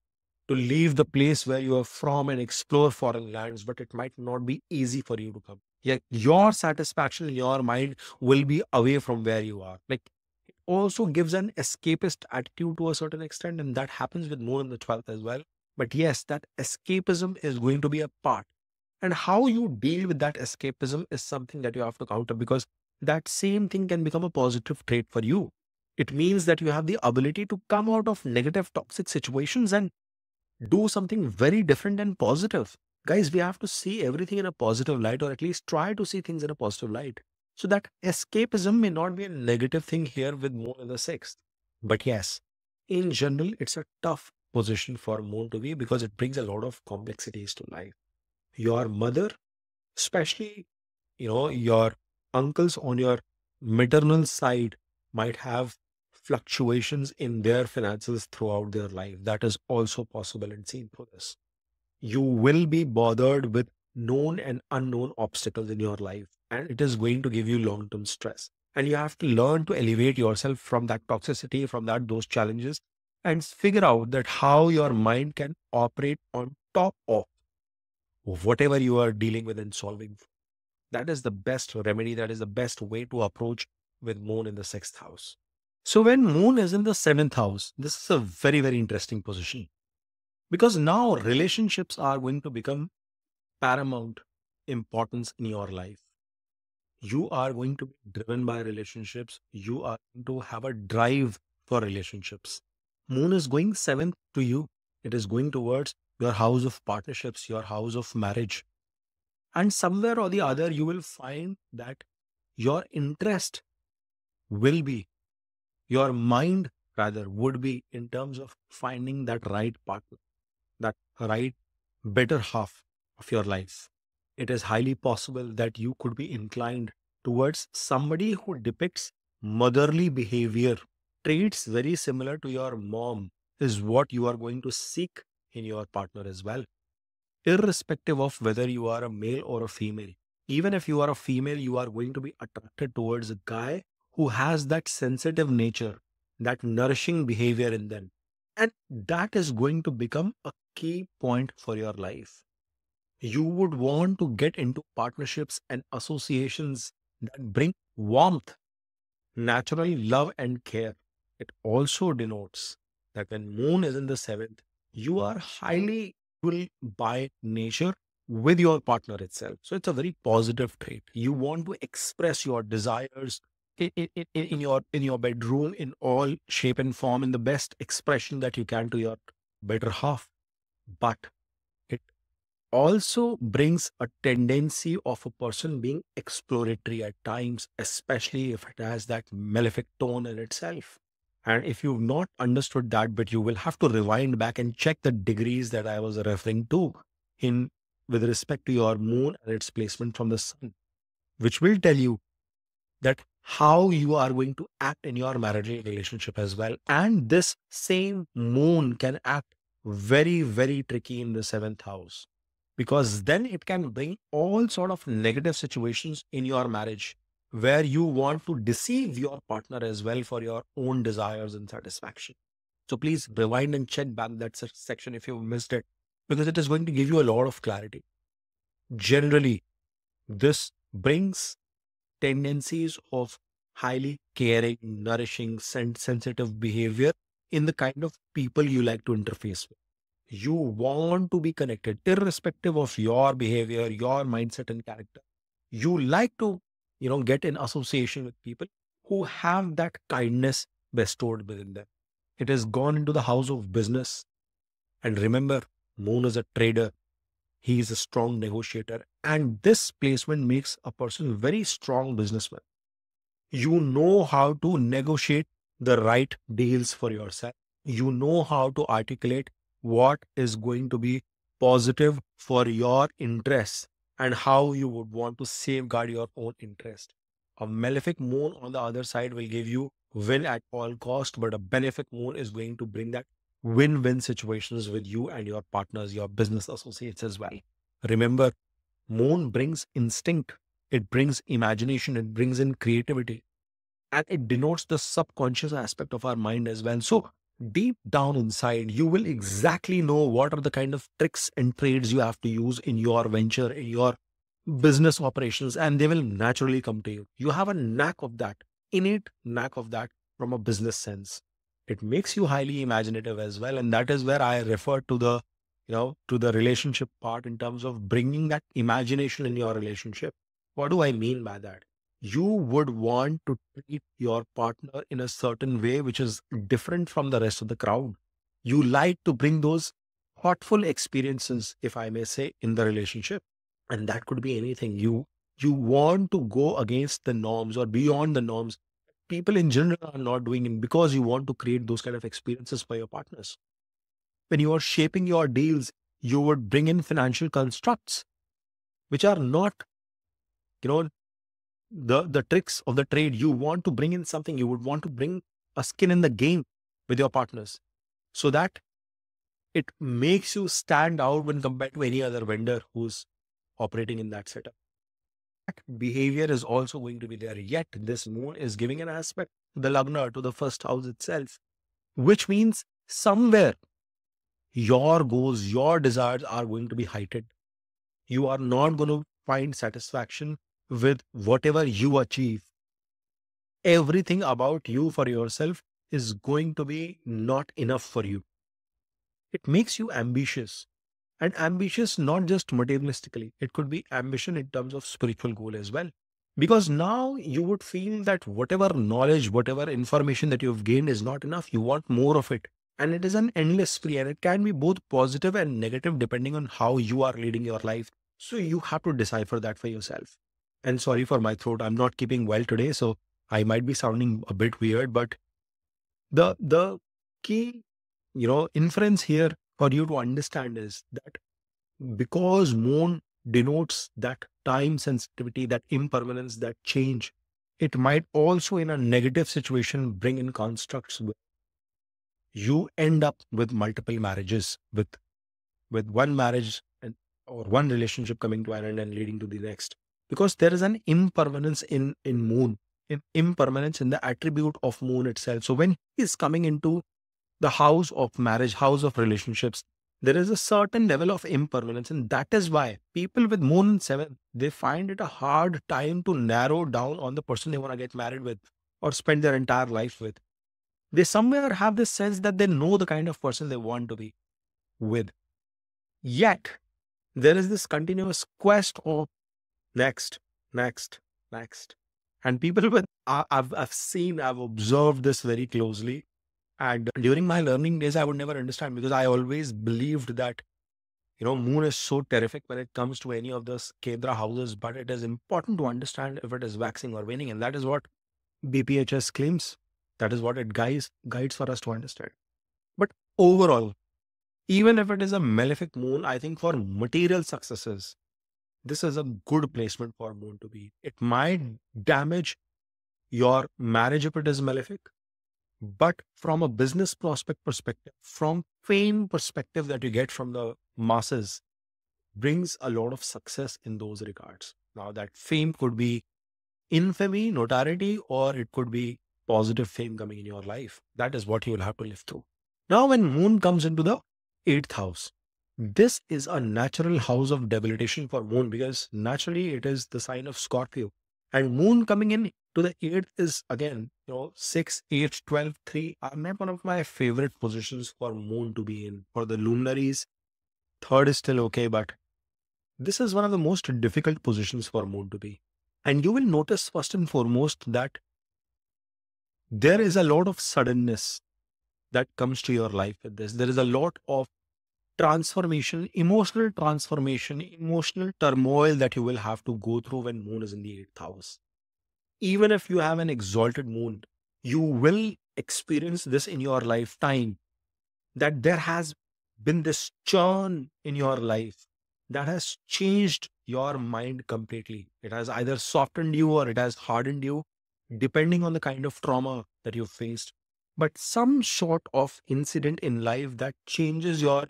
to leave the place where you are from and explore foreign lands, but it might not be easy for you to come. Yeah, your satisfaction in your mind will be away from where you are. Like it also gives an escapist attitude to a certain extent, and that happens with moon in the 12th as well. But yes, that escapism is going to be a part. And how you deal with that escapism is something that you have to counter, because that same thing can become a positive trait for you. It means that you have the ability to come out of negative, toxic situations and do something very different and positive. Guys, we have to see everything in a positive light, or at least try to see things in a positive light. So that escapism may not be a negative thing here with moon in the sixth. But yes, in general, it's a tough position for moon to be, because it brings a lot of complexities to life. Your mother, especially, your uncles on your maternal side, might have fluctuations in their finances throughout their life. That is also possible and seen through this. You will be bothered with known and unknown obstacles in your life, and it is going to give you long term stress. And you have to learn to elevate yourself from that toxicity, from those challenges, and figure out that how your mind can operate on top of whatever you are dealing with and solving. That is the best remedy. That is the best way to approach with moon in the 6th house. So when moon is in the 7th house, this is a very, very interesting position. Because now relationships are going to become paramount importance in your life. You are going to be driven by relationships. You are going to have a drive for relationships. Moon is going seventh to you. It is going towards your house of partnerships, your house of marriage. And somewhere or the other, you will find that your interest will be, your mind rather would be in terms of finding that right partner, that right better half of your life. It is highly possible that you could be inclined towards somebody who depicts motherly behavior. Traits very similar to your mom is what you are going to seek in your partner as well, irrespective of whether you are a male or a female. Even if you are a female, you are going to be attracted towards a guy who has that sensitive nature, that nourishing behavior in them. And that is going to become a key point for your life. You would want to get into partnerships and associations that bring warmth, natural love, and care. It also denotes that when moon is in the seventh, you are highly will by nature with your partner itself. So it's a very positive trait. You want to express your desires in your bedroom in all shape and form in the best expression that you can to your better half. But it also brings a tendency of a person being exploratory at times, especially if it has that malefic tone in itself. And if you've not understood that bit, you will have to rewind back and check the degrees that I was referring to in with respect to your moon and its placement from the sun, which will tell you that how you are going to act in your marital relationship as well. And this same moon can act very, very tricky in the seventh house, because then it can bring all sort of negative situations in your marriage where you want to deceive your partner as well for your own desires and satisfaction. So please rewind and check back that section if you missed it, because it is going to give you a lot of clarity. Generally, this brings tendencies of highly caring, nourishing, sensitive behavior in the kind of people you like to interface with. You want to be connected, irrespective of your behavior, your mindset and character. You like to, get in association with people who have that kindness bestowed within them. It has gone into the house of business. And remember, Moon is a trader. He is a strong negotiator. And this placement makes a person very strong businessman. You know how to negotiate the right deals for yourself. You know how to articulate what is going to be positive for your interests and how you would want to safeguard your own interest. A malefic moon on the other side will give you win at all cost, but a benefic moon is going to bring that win-win situations with you and your partners, your business associates as well. Remember, moon brings instinct, it brings imagination, it brings in creativity, and it denotes the subconscious aspect of our mind as well. So deep down inside, you will exactly know what are the kind of tricks and trades you have to use in your venture, in your business operations, and they will naturally come to you. You have a knack of that, innate knack of that from a business sense. It makes you highly imaginative as well. And that is where I refer to the relationship part in terms of bringing that imagination in your relationship. What do I mean by that? You would want to treat your partner in a certain way which is different from the rest of the crowd. You like to bring those thoughtful experiences, if I may say, in the relationship. And that could be anything. You want to go against the norms or beyond the norms. People in general are not doing it because you want to create those kind of experiences for your partners. When you are shaping your deals, you would bring in financial constructs which are not, you know, the tricks of the trade. You want to bring in something, you would want to bring a skin in the game with your partners so that it makes you stand out when compared to any other vendor who's operating in that setup. Behavior is also going to be there. Yet this moon is giving an aspect to the Lagna, to the first house itself, which means somewhere your goals, your desires are going to be heightened. You are not going to find satisfaction with whatever you achieve. Everything about you for yourself is going to be not enough for you. It makes you ambitious, and ambitious not just materialistically. It could be ambition in terms of spiritual goal as well. Because now you would feel that whatever knowledge, whatever information that you've gained is not enough. You want more of it. And it is an endless spree, and it can be both positive and negative depending on how you are leading your life. So you have to decipher that for yourself. And sorry for my throat, I'm not keeping well today, so I might be sounding a bit weird, but the key, inference here for you to understand is that because moon denotes that time sensitivity, that impermanence, that change, it might also in a negative situation bring in constructs where you end up with multiple marriages, with one marriage or one relationship coming to an end and leading to the next, because there is an impermanence in moon, in impermanence in the attribute of moon itself. So when he is coming into the house of marriage, house of relationships, there is a certain level of impermanence. And that is why people with moon in seventh, they find it a hard time to narrow down on the person they want to get married with or spend their entire life with. They somewhere have this sense that they know the kind of person they want to be with. Yet, there is this continuous quest of next, next, next. And people with, I've observed this very closely. And during my learning days, I would never understand because I always believed that, moon is so terrific when it comes to any of those Kendra houses, but it is important to understand if it is waxing or waning. And that is what BPHS claims. That is what it guides for us to understand. But overall, even if it is a malefic moon, I think for material successes, this is a good placement for moon to be. It might damage your marriage if it is malefic, but from a business prospect perspective, from fame perspective that you get from the masses, brings a lot of success in those regards. Now that fame could be infamy, notoriety, or it could be positive fame coming in your life. That is what you will have to live through. Now, when moon comes into the eighth house, this is a natural house of debilitation for moon because naturally it is the sign of Scorpio. And moon coming in to the eighth is again, 6, 8, 12, 3 are one of my favorite positions for moon to be in. For the luminaries, third is still okay, but this is one of the most difficult positions for moon to be. And you will notice first and foremost that there is a lot of suddenness that comes to your life with this. There is a lot of transformation, emotional turmoil that you will have to go through when moon is in the eighth house. Even if you have an exalted moon, you will experience this in your lifetime, that there has been this churn in your life that has changed your mind completely. It has either softened you or it has hardened you, depending on the kind of trauma that you've faced. But some sort of incident in life that changes your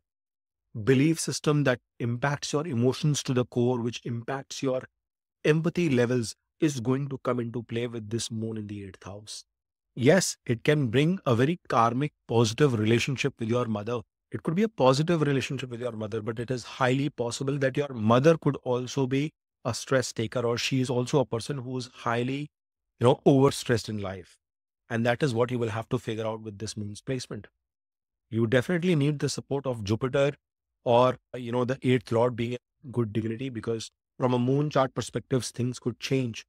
belief system, that impacts your emotions to the core, which impacts your empathy levels, is going to come into play with this moon in the eighth house. Yes, it can bring a very karmic, positive relationship with your mother. It could be a positive relationship with your mother, but it is highly possible that your mother could also be a stress taker, or she is also a person who is highly, overstressed in life. And that is what you will have to figure out with this moon's placement. You definitely need the support of Jupiter or, the eighth lord being a good dignity, because from a moon chart perspective, things could change.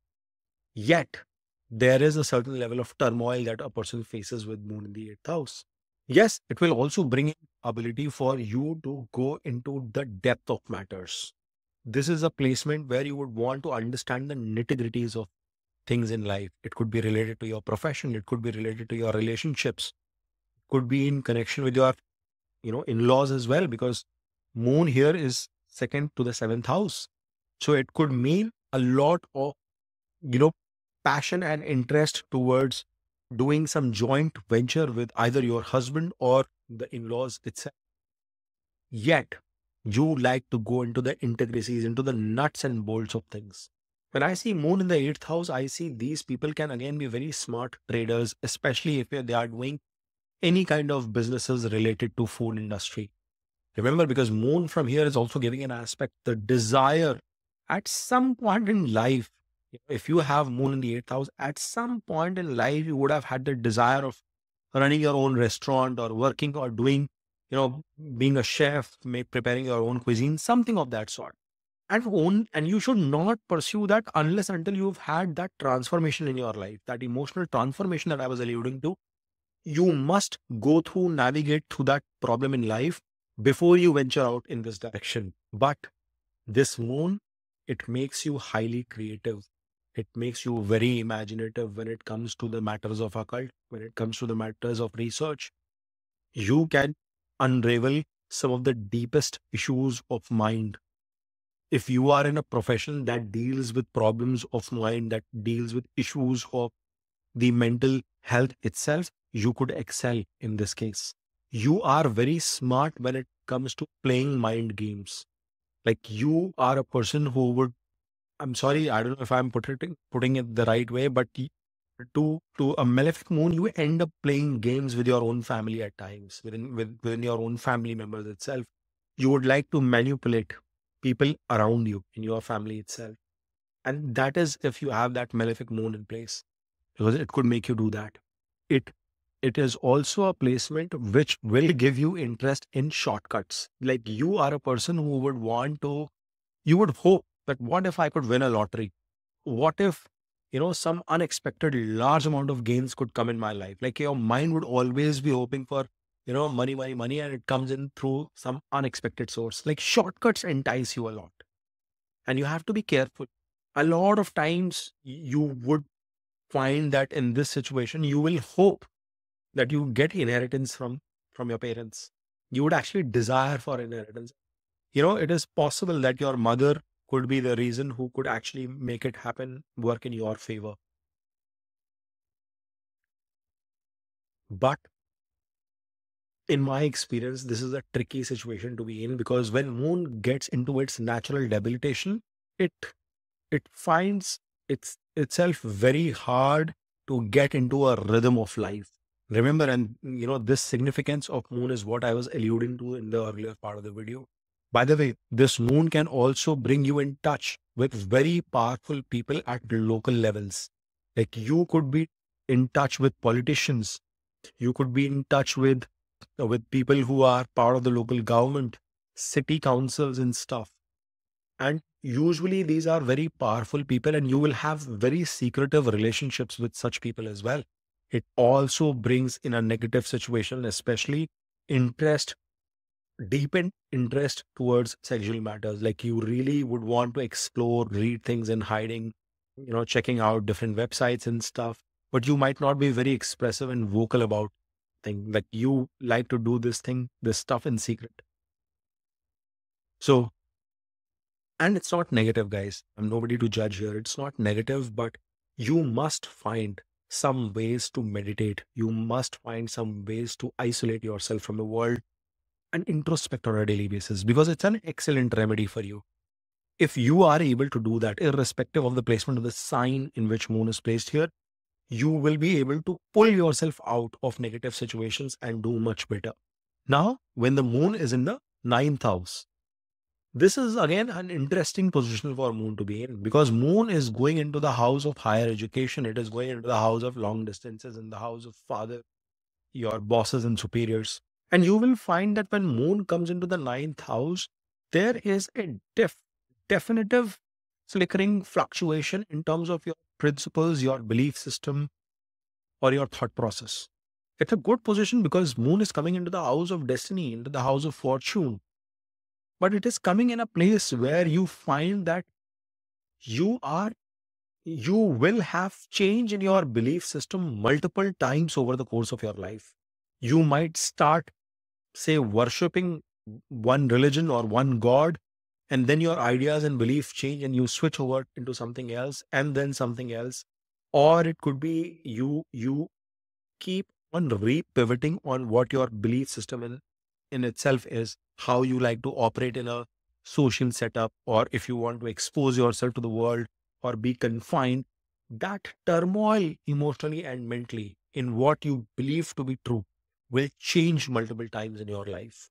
Yet, there is a certain level of turmoil that a person faces with moon in the eighth house. Yes, it will also bring in ability for you to go into the depth of matters. This is a placement where you would want to understand the nitty-gritties of things in life. It could be related to your profession. It could be related to your relationships. It could be in connection with your, in-laws as well, because moon here is second to the seventh house. So it could mean a lot of, you know, passion and interest towards doing some joint venture with either your husband or the in-laws itself. Yet, you like to go into the intricacies, into the nuts and bolts of things. When I see moon in the eighth house, I see these people can again be very smart traders, especially if they are doing any kind of businesses related to food industry. Remember, because moon from here is also giving an aspect, the desire at some point in life. If you have moon in the eighth house, at some point in life, you would have had the desire of running your own restaurant or working or doing being a chef, preparing your own cuisine, something of that sort. And you should not pursue that unless until you've had that transformation in your life, that emotional transformation that I was alluding to. You must go through, navigate through that problem in life before you venture out in this direction. But this moon, it makes you highly creative. It makes you very imaginative when it comes to the matters of occult, when it comes to the matters of research. You can unravel some of the deepest issues of mind. If you are in a profession that deals with problems of mind, that deals with issues of the mental health itself, you could excel in this case. You are very smart when it comes to playing mind games. Like, you are a person who would, I'm sorry, I don't know if I'm putting it the right way, but to a malefic moon, you end up playing games with your own family at times, within your own family members itself. You would like to manipulate people around you in your family itself. And that is if you have that malefic moon in place, because it could make you do that. It it is also a placement which will give you interest in shortcuts. Like, you are a person who would want to, you would hope that what if I could win a lottery? What if, some unexpected large amount of gains could come in my life? Like, your mind would always be hoping for, money, money, money, and it comes in through some unexpected source. Like, shortcuts entice you a lot, and you have to be careful. A lot of times you would find that in this situation, you will hope that you get inheritance from your parents. You would actually desire for inheritance. It is possible that your mother could be the reason who could actually make it happen, work in your favor. But in my experience, this is a tricky situation to be in, because when moon gets into its natural debilitation, it it finds itself very hard to get into a rhythm of life. Remember, and this significance of moon is what I was alluding to in the earlier part of the video. By the way, this moon can also bring you in touch with very powerful people at the local levels. Like, you could be in touch with politicians, you could be in touch with people who are part of the local government, city councils and stuff. And usually these are very powerful people, and you will have very secretive relationships with such people as well. It also brings in a negative situation, especially interest, deepened interest towards sexual matters. Like, you really would want to explore, read things in hiding, checking out different websites and stuff. But you might not be very expressive and vocal about things. Like, you like to do this stuff in secret. So, and it's not negative, guys. I'm nobody to judge here. It's not negative, but you must find some ways to meditate. You must find some ways to isolate yourself from the world and introspect on a daily basis, because it's an excellent remedy for you. If you are able to do that, irrespective of the placement of the sign in which moon is placed here, you will be able to pull yourself out of negative situations and do much better. Now, when the moon is in the ninth house, this is again an interesting position for moon to be in, because moon is going into the house of higher education. It is going into the house of long distances, in the house of father, your bosses and superiors. And you will find that when moon comes into the ninth house, there is a definitive flickering fluctuation in terms of your principles, your belief system, or your thought process. It's a good position because moon is coming into the house of destiny, into the house of fortune. But it is coming in a place where you find that you are you will have change in your belief system multiple times over the course of your life. You might start, say, worshipping one religion or one god, and then your ideas and beliefs change and you switch over into something else, and then something else. Or it could be you keep on re-pivoting on what your belief system in itself is, how you like to operate in a social setup, or if you want to expose yourself to the world or be confined. That turmoil emotionally and mentally in what you believe to be true will change multiple times in your life.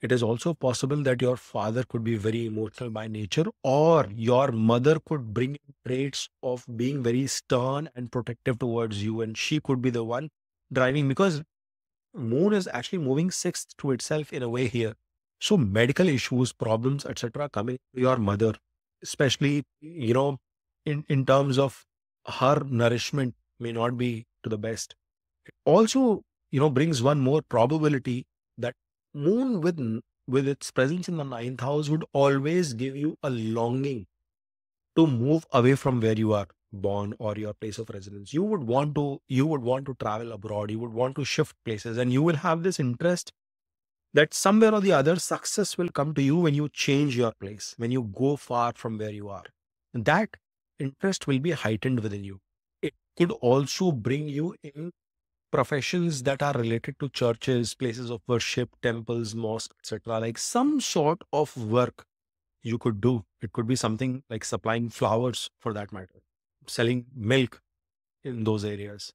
It is also possible that your father could be very emotional by nature, or your mother could bring traits of being very stern and protective towards you, and she could be the one driving, because Moon is actually moving sixth to itself in a way here. So medical issues, problems, etc., coming to your mother, especially, in terms of her nourishment may not be to the best. Also, brings one more probability that moon with its presence in the ninth house would always give you a longing to move away from where you are born or your place of residence. You would want to travel abroad, you would want to shift places, and you will have this interest that somewhere or the other success will come to you when you change your place, when you go far from where you are. That interest will be heightened within you. It could also bring you in professions that are related to churches, places of worship, temples, mosques, etc., like some sort of work you could do. It could be something like supplying flowers, for that matter, selling milk in those areas.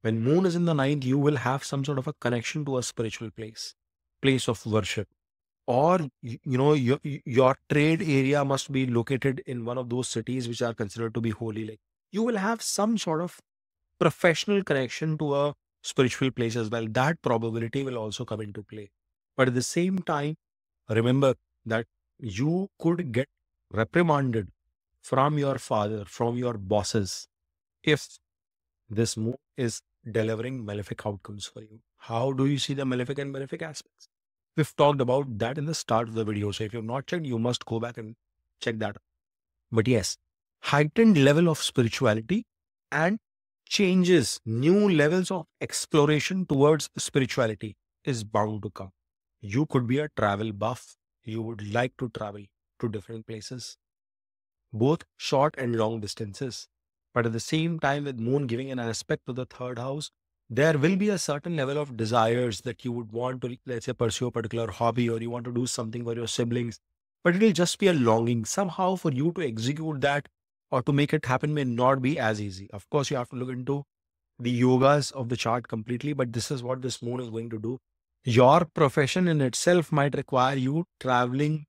When moon is in the ninth, you will have some sort of a connection to a spiritual place of worship. Or, your trade area must be located in one of those cities which are considered to be holy. Like, you will have some sort of professional connection to a spiritual place as well. That probability will also come into play. But at the same time, remember that you could get reprimanded from your father, from your bosses, if this move is delivering malefic outcomes for you. How do you see the malefic and benefic aspects? We've talked about that in the start of the video. So if you've not checked, you must go back and check that. But yes, heightened level of spirituality and changes, new levels of exploration towards spirituality is bound to come. You could be a travel buff. You would like to travel to different places, both short and long distances. But at the same time, with moon giving an aspect to the third house, there will be a certain level of desires that you would want to, let's say, pursue a particular hobby, or you want to do something for your siblings. But it will just be a longing. Somehow, for you to execute that or to make it happen may not be as easy. Of course, you have to look into the yogas of the chart completely, but this is what this moon is going to do. Your profession in itself might require you traveling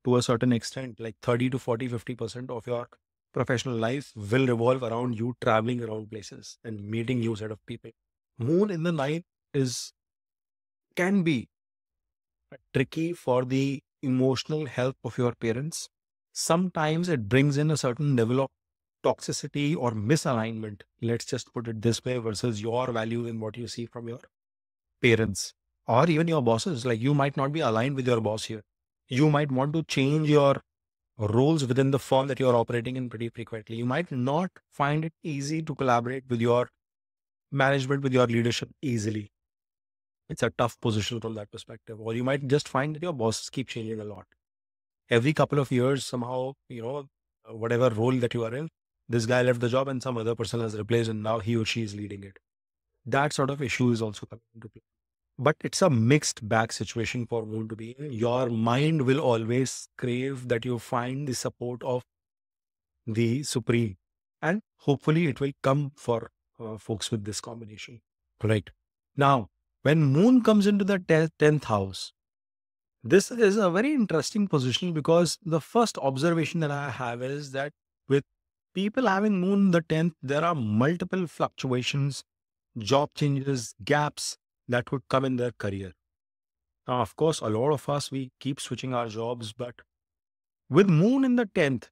to a certain extent, like 30 to 40, 50% of your professional life will revolve around you traveling around places and meeting new set of people. Moon in the ninth is can be tricky for the emotional health of your parents. Sometimes it brings in a certain level of toxicity or misalignment. Let's just put it this way, versus your value in what you see from your parents or even your bosses. Like, you might not be aligned with your boss here. You might want to change your roles within the firm that you're operating in pretty frequently. You might not find it easy to collaborate with your management, with your leadership easily. It's a tough position from that perspective. Or you might just find that your bosses keep changing a lot. Every couple of years, somehow, whatever role that you are in, this guy left the job and some other person has replaced, and now he or she is leading it. That sort of issue is also coming into play. But it's a mixed bag situation for Moon to be in. Your mind will always crave that you find the support of the Supreme. And hopefully it will come for folks with this combination. Right. Now, when Moon comes into the 10th house, this is a very interesting position, because the first observation that I have is that with people having Moon in the 10th, there are multiple fluctuations, job changes, gaps that would come in their career. Now, of course, a lot of us, we keep switching our jobs, but with Moon in the 10th,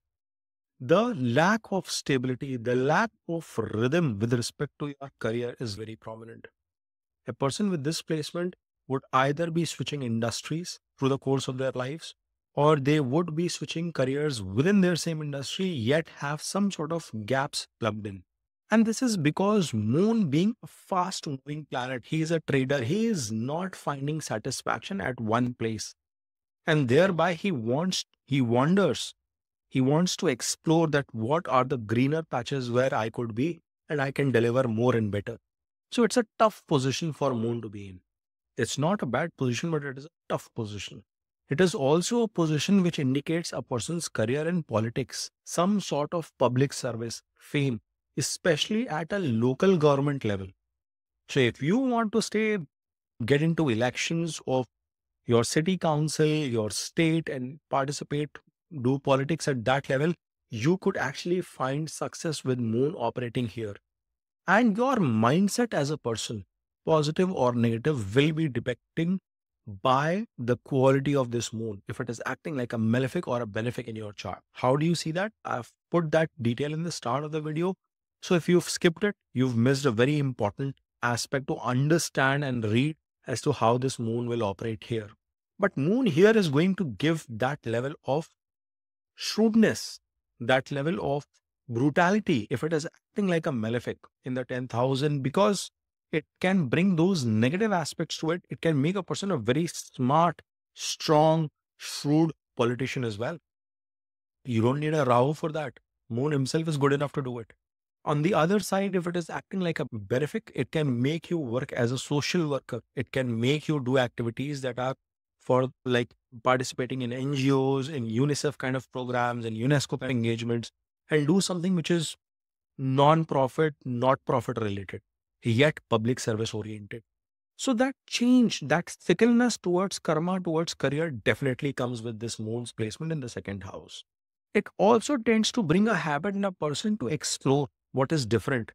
the lack of stability, the lack of rhythm with respect to your career is very prominent. A person with this placement would either be switching industries through the course of their lives, or they would be switching careers within their same industry, yet have some sort of gaps plugged in. And this is because Moon, being a fast moving planet, he is a trader. He is not finding satisfaction at one place. And thereby he wanders. He wants to explore that what are the greener patches where I could be and I can deliver more and better. So it's a tough position for Moon to be in. It's not a bad position, but it is a tough position. It is also a position which indicates a person's career in politics, some sort of public service, fame, especially at a local government level. So if you want to get into elections of your city council, your state, and participate, do politics at that level, you could actually find success with Moon operating here. And your mindset as a person, positive or negative, will be depicting by the quality of this moon, if it is acting like a malefic or a benefic in your chart. How do you see that? I've put that detail in the start of the video. So if you've skipped it, you've missed a very important aspect to understand and read as to how this moon will operate here. But moon here is going to give that level of shrewdness, that level of brutality, if it is acting like a malefic in the 10,000, because it can bring those negative aspects to it. It can make a person a very smart, strong, shrewd politician as well. You don't need a Rahu for that. Moon himself is good enough to do it. On the other side, if it is acting like a benefic, it can make you work as a social worker. It can make you do activities that are for like participating in NGOs, in UNICEF kind of programs, and UNESCO kind of engagements, and do something which is non-profit, not profit related, yet public service oriented. So that change, that fickleness towards karma, towards career definitely comes with this moon's placement in the second house. It also tends to bring a habit in a person to explore what is different.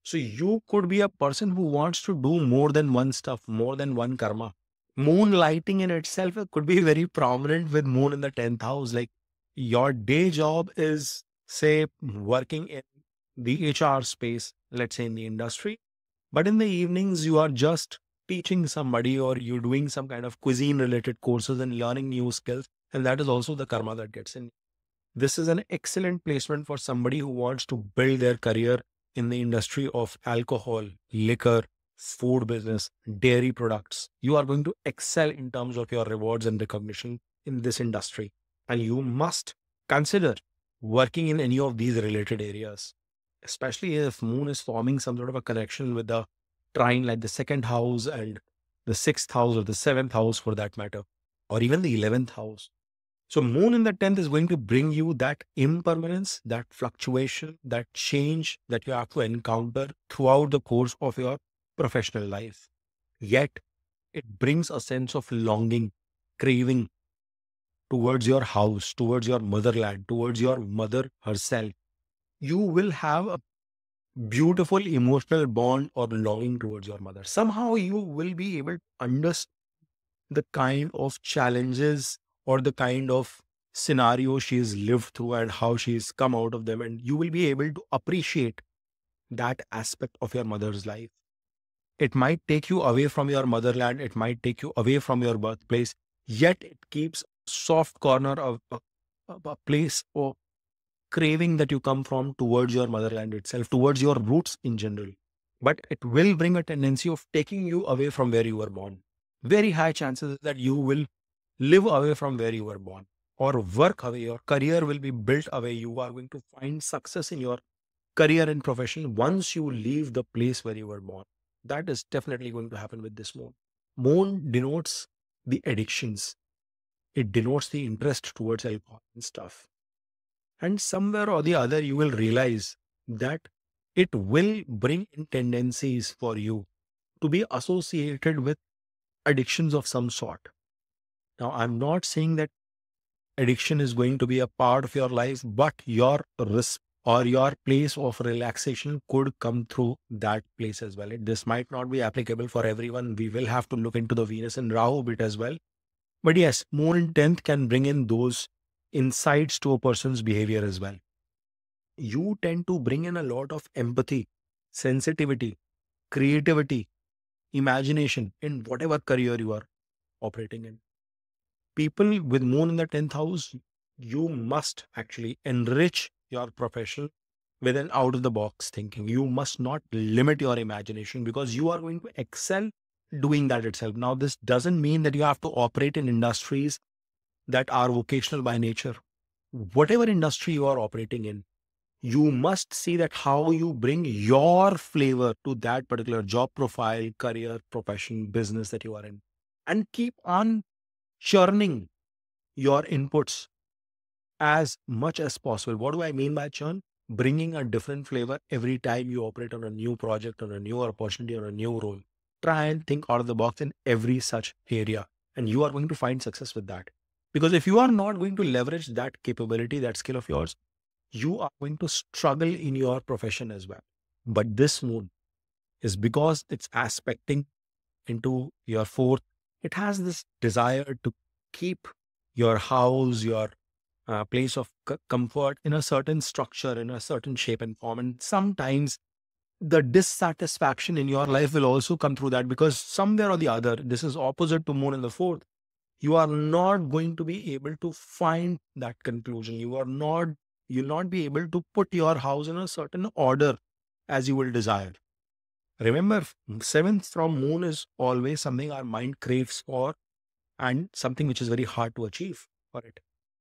So you could be a person who wants to do more than one stuff, more than one karma. Moonlighting in itself could be very prominent with moon in the 10th house. Like your day job is, say, working in the HR space, let's say in the industry, but in the evenings, you are just teaching somebody or you're doing some kind of cuisine related courses and learning new skills. And that is also the karma that gets in. This is an excellent placement for somebody who wants to build their career in the industry of alcohol, liquor, food business, dairy products. You are going to excel in terms of your rewards and recognition in this industry. And you must consider working in any of these related areas, especially if moon is forming some sort of a connection with the trine like the second house and the sixth house or the seventh house for that matter, or even the 11th house. So moon in the 10th is going to bring you that impermanence, that fluctuation, that change that you have to encounter throughout the course of your professional life. Yet it brings a sense of longing, craving towards your house, towards your motherland, towards your mother herself. You will have a beautiful emotional bond or longing towards your mother. Somehow you will be able to understand the kind of challenges or the kind of scenario she's lived through and how she's come out of them. And you will be able to appreciate that aspect of your mother's life. It might take you away from your motherland. It might take you away from your birthplace, yet it keeps soft corner of a place or craving that you come from towards your motherland itself, towards your roots in general. But it will bring a tendency of taking you away from where you were born. Very high chances that you will live away from where you were born or work away. Your career will be built away. You are going to find success in your career and profession once you leave the place where you were born. That is definitely going to happen with this moon. Moon denotes the addictions. It denotes the interest towards alcohol and stuff. And somewhere or the other, you will realize that it will bring in tendencies for you to be associated with addictions of some sort. Now, I'm not saying that addiction is going to be a part of your life, but your risk or your place of relaxation could come through that place as well. This might not be applicable for everyone. We will have to look into the Venus and Rahu bit as well. But yes, moon in 10th can bring in those insights to a person's behavior as well. You tend to bring in a lot of empathy, sensitivity, creativity, imagination in whatever career you are operating in. People with moon in the 10th house, you must actually enrich your profession with an out of the box thinking. You must not limit your imagination because you are going to excel doing that itself. Now, this doesn't mean that you have to operate in industries that are vocational by nature. Whatever industry you are operating in, you must see that how you bring your flavor to that particular job profile, career, profession, business that you are in, and keep on churning your inputs as much as possible. What do I mean by churn? Bringing a different flavor every time you operate on a new project, on a new opportunity, on a new role. Try and think out of the box in every such area, and you are going to find success with that. Because if you are not going to leverage that capability, that skill of yours, you are going to struggle in your profession as well. But this moon is because it's aspecting into your fourth. It has this desire to keep your house, your place of comfort in a certain structure, in a certain shape and form. And sometimes the dissatisfaction in your life will also come through that, because somewhere or the other, this is opposite to moon in the fourth. You are not going to be able to find that conclusion. You'll not be able to put your house in a certain order as you will desire. Remember, seventh from moon is always something our mind craves for, and something which is very hard to achieve for it.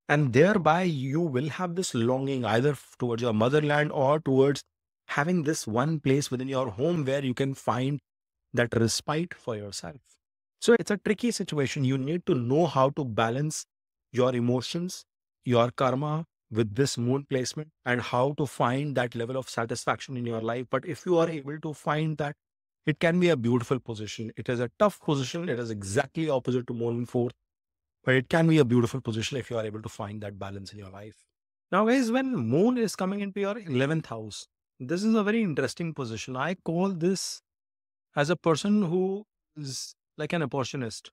And thereby, you will have this longing either towards your motherland or towards having this one place within your home where you can find that respite for yourself. So it's a tricky situation. You need to know how to balance your emotions, your karma with this moon placement, and how to find that level of satisfaction in your life. But if you are able to find that, it can be a beautiful position. It is a tough position. It is exactly opposite to moon in fourth, but it can be a beautiful position if you are able to find that balance in your life. Now, guys, when moon is coming into your 11th house, this is a very interesting position. I call this as a person who is like an opportunist,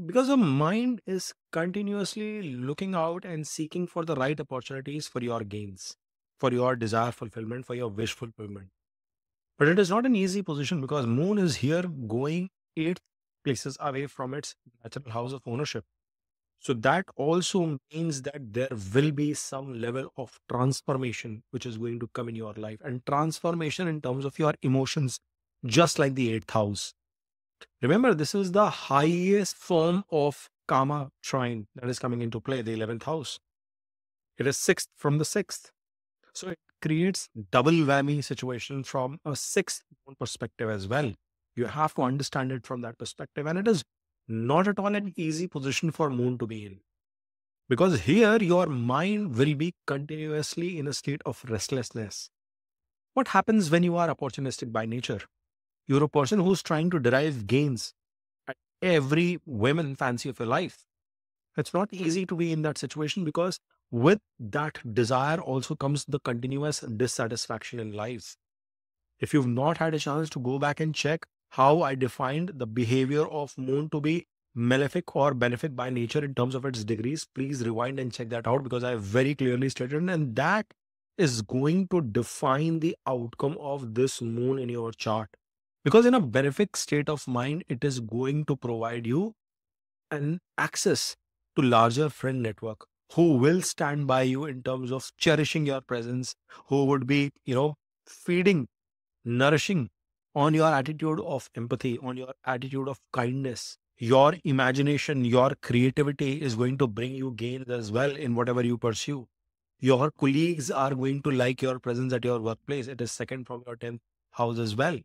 because the mind is continuously looking out and seeking for the right opportunities for your gains, for your desire fulfillment, for your wish fulfillment. But it is not an easy position because moon is here going 8 places away from its natural house of ownership. So that also means that there will be some level of transformation which is going to come in your life, and transformation in terms of your emotions, just like the 8th house. Remember, this is the highest form of karma trine that is coming into play, the 11th house. It is sixth from the sixth. So it creates double whammy situation from a sixth perspective as well. You have to understand it from that perspective. And it is not at all an easy position for moon to be in, because here your mind will be continuously in a state of restlessness. What happens when you are opportunistic by nature? You're a person who's trying to derive gains at every whim and fancy of your life. It's not easy to be in that situation, because with that desire also comes the continuous dissatisfaction in life. If you've not had a chance to go back and check how I defined the behavior of moon to be malefic or benefic by nature in terms of its degrees, please rewind and check that out, because I have very clearly stated, and that is going to define the outcome of this moon in your chart. Because in a benefic state of mind, it is going to provide you an access to larger friend network who will stand by you in terms of cherishing your presence, who would be, feeding, nourishing on your attitude of empathy, on your attitude of kindness. Your imagination, your creativity is going to bring you gains as well in whatever you pursue. Your colleagues are going to like your presence at your workplace. It is second from your 10th house as well.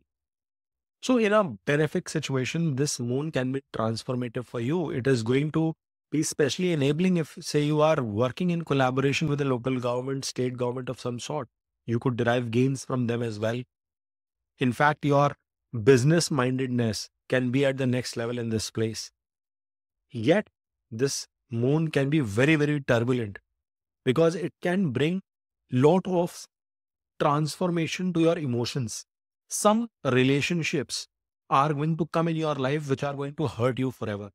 So, in a benefic situation, this moon can be transformative for you. It is going to be especially enabling if, say, you are working in collaboration with a local government, state government of some sort. You could derive gains from them as well. In fact, your business mindedness can be at the next level in this place. Yet, this moon can be very, very turbulent, because it can bring lot of transformation to your emotions. Some relationships are going to come in your life which are going to hurt you forever.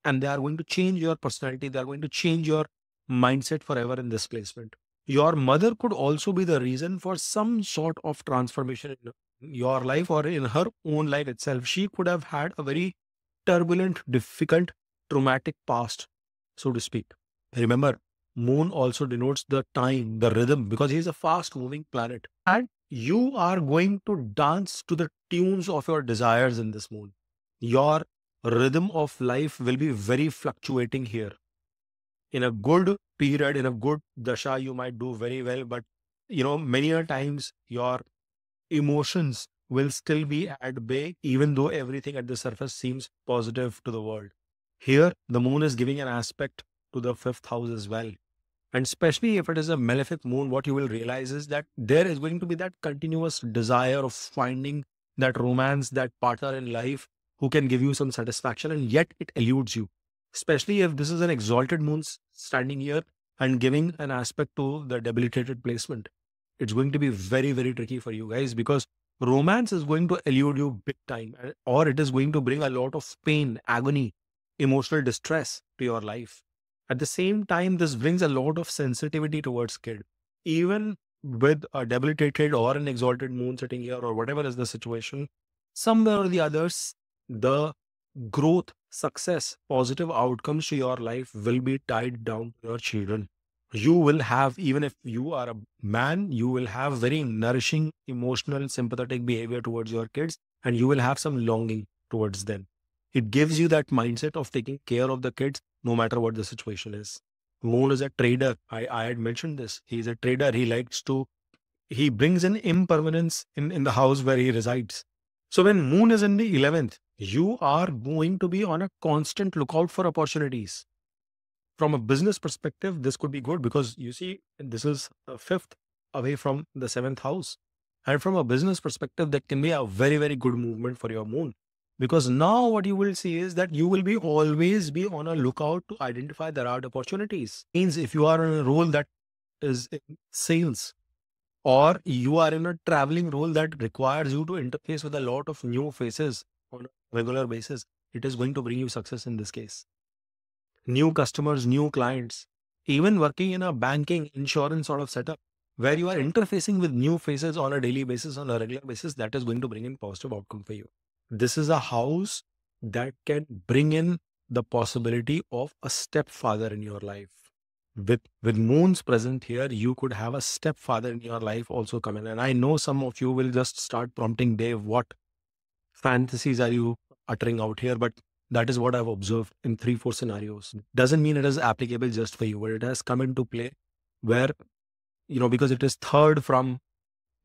And they are going to change your personality. They are going to change your mindset forever in this placement. Your mother could also be the reason for some sort of transformation in your life or in her own life itself. She could have had a very turbulent, difficult, traumatic past, so to speak. Remember, moon also denotes the time, the rhythm, because he is a fast moving planet. And you are going to dance to the tunes of your desires in this moon. Your rhythm of life will be very fluctuating here. In a good period, in a good dasha, you might do very well, but many a times your emotions will still be at bay, even though everything at the surface seems positive to the world. Here, the moon is giving an aspect to the 5th house as well. And especially if it is a malefic moon, what you will realize is that there is going to be that continuous desire of finding that romance, that partner in life who can give you some satisfaction, and yet it eludes you. Especially if this is an exalted moon standing here and giving an aspect to the debilitated placement. It's going to be very, very tricky for you guys, because Romance is going to elude you big time, or it is going to bring a lot of pain, agony, emotional distress to your life. At the same time, this brings a lot of sensitivity towards kid. Even with a debilitated or an exalted moon sitting here, or whatever is the situation, somewhere or the others, the growth, success, positive outcomes to your life will be tied down to your children. You will have, even if you are a man, you will have very nourishing, emotional, sympathetic behavior towards your kids, and you will have some longing towards them. It gives you that mindset of taking care of the kids no matter what the situation is. Moon is a trader. I had mentioned this. He's a trader. He brings in impermanence in the house where he resides. So when moon is in the 11th, you are going to be on a constant lookout for opportunities. From a business perspective, this could be good because you see, this is a fifth away from the seventh house. And from a business perspective, that can be a very, very good movement for your moon. Because now what you will see is that you will be always be on a lookout to identify the right opportunities. Means if you are in a role that is in sales, or you are in a traveling role that requires you to interface with a lot of new faces on a regular basis, it is going to bring you success in this case. New customers, new clients, even working in a banking insurance sort of setup where you are interfacing with new faces on a daily basis, on a regular basis, that is going to bring in positive outcome for you. This is a house that can bring in the possibility of a stepfather in your life. With moons present here, you could have a stepfather in your life also come in. And I know some of you will just start prompting, Dave, what fantasies are you uttering out here? But that is what I've observed in 3, 4 scenarios. Doesn't mean it is applicable just for you, but it has come into play where, because it is third from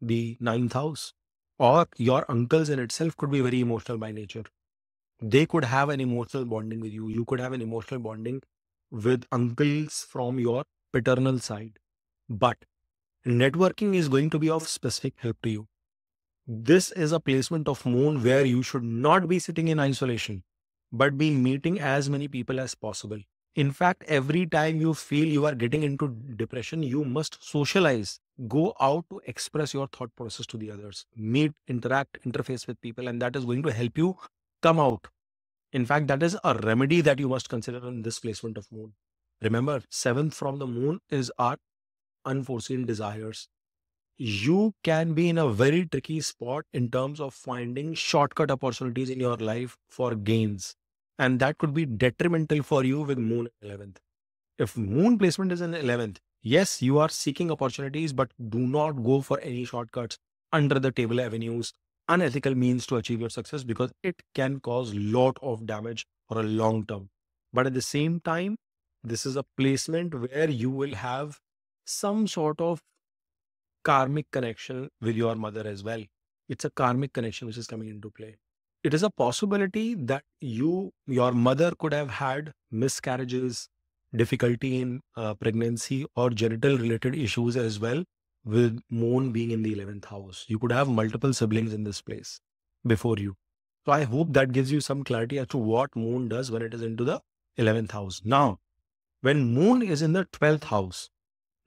the ninth house, or your uncles in itself could be very emotional by nature. They could have an emotional bonding with you. You could have an emotional bonding with uncles from your paternal side. But networking is going to be of specific help to you. This is a placement of moon where you should not be sitting in isolation, but be meeting as many people as possible. In fact, every time you feel you are getting into depression, you must socialize. Go out to express your thought process to the others. Meet, interact, interface with people, and that is going to help you come out. In fact, that is a remedy that you must consider in this placement of moon. Remember, seventh from the moon is our unforeseen desires. You can be in a very tricky spot in terms of finding shortcut opportunities in your life for gains. And that could be detrimental for you with moon in 11th. If moon placement is in 11th, yes, you are seeking opportunities, but do not go for any shortcuts, under the table avenues, unethical means to achieve your success, because it can cause lot of damage for a long term. But at the same time, this is a placement where you will have some sort of karmic connection with your mother as well. It's a karmic connection which is coming into play. It is a possibility that your mother could have had miscarriages, difficulty in pregnancy, or genital related issues as well, with moon being in the 11th house. You could have multiple siblings in this place before you. So I hope that gives you some clarity as to what moon does when it is into the 11th house. Now, when moon is in the 12th house,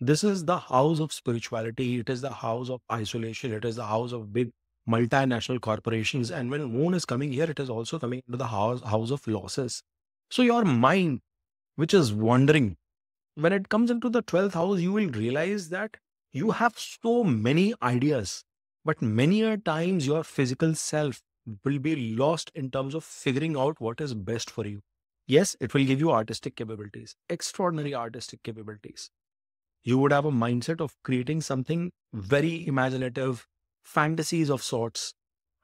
this is the house of spirituality. It is the house of isolation. It is the house of big multinational corporations. And when moon is coming here, it is also coming into the house of losses. So your mind, which is wandering, when it comes into the 12th house, you will realize that you have so many ideas, but many a times your physical self will be lost in terms of figuring out what is best for you. Yes, it will give you artistic capabilities, extraordinary artistic capabilities. You would have a mindset of creating something very imaginative, fantasies of sorts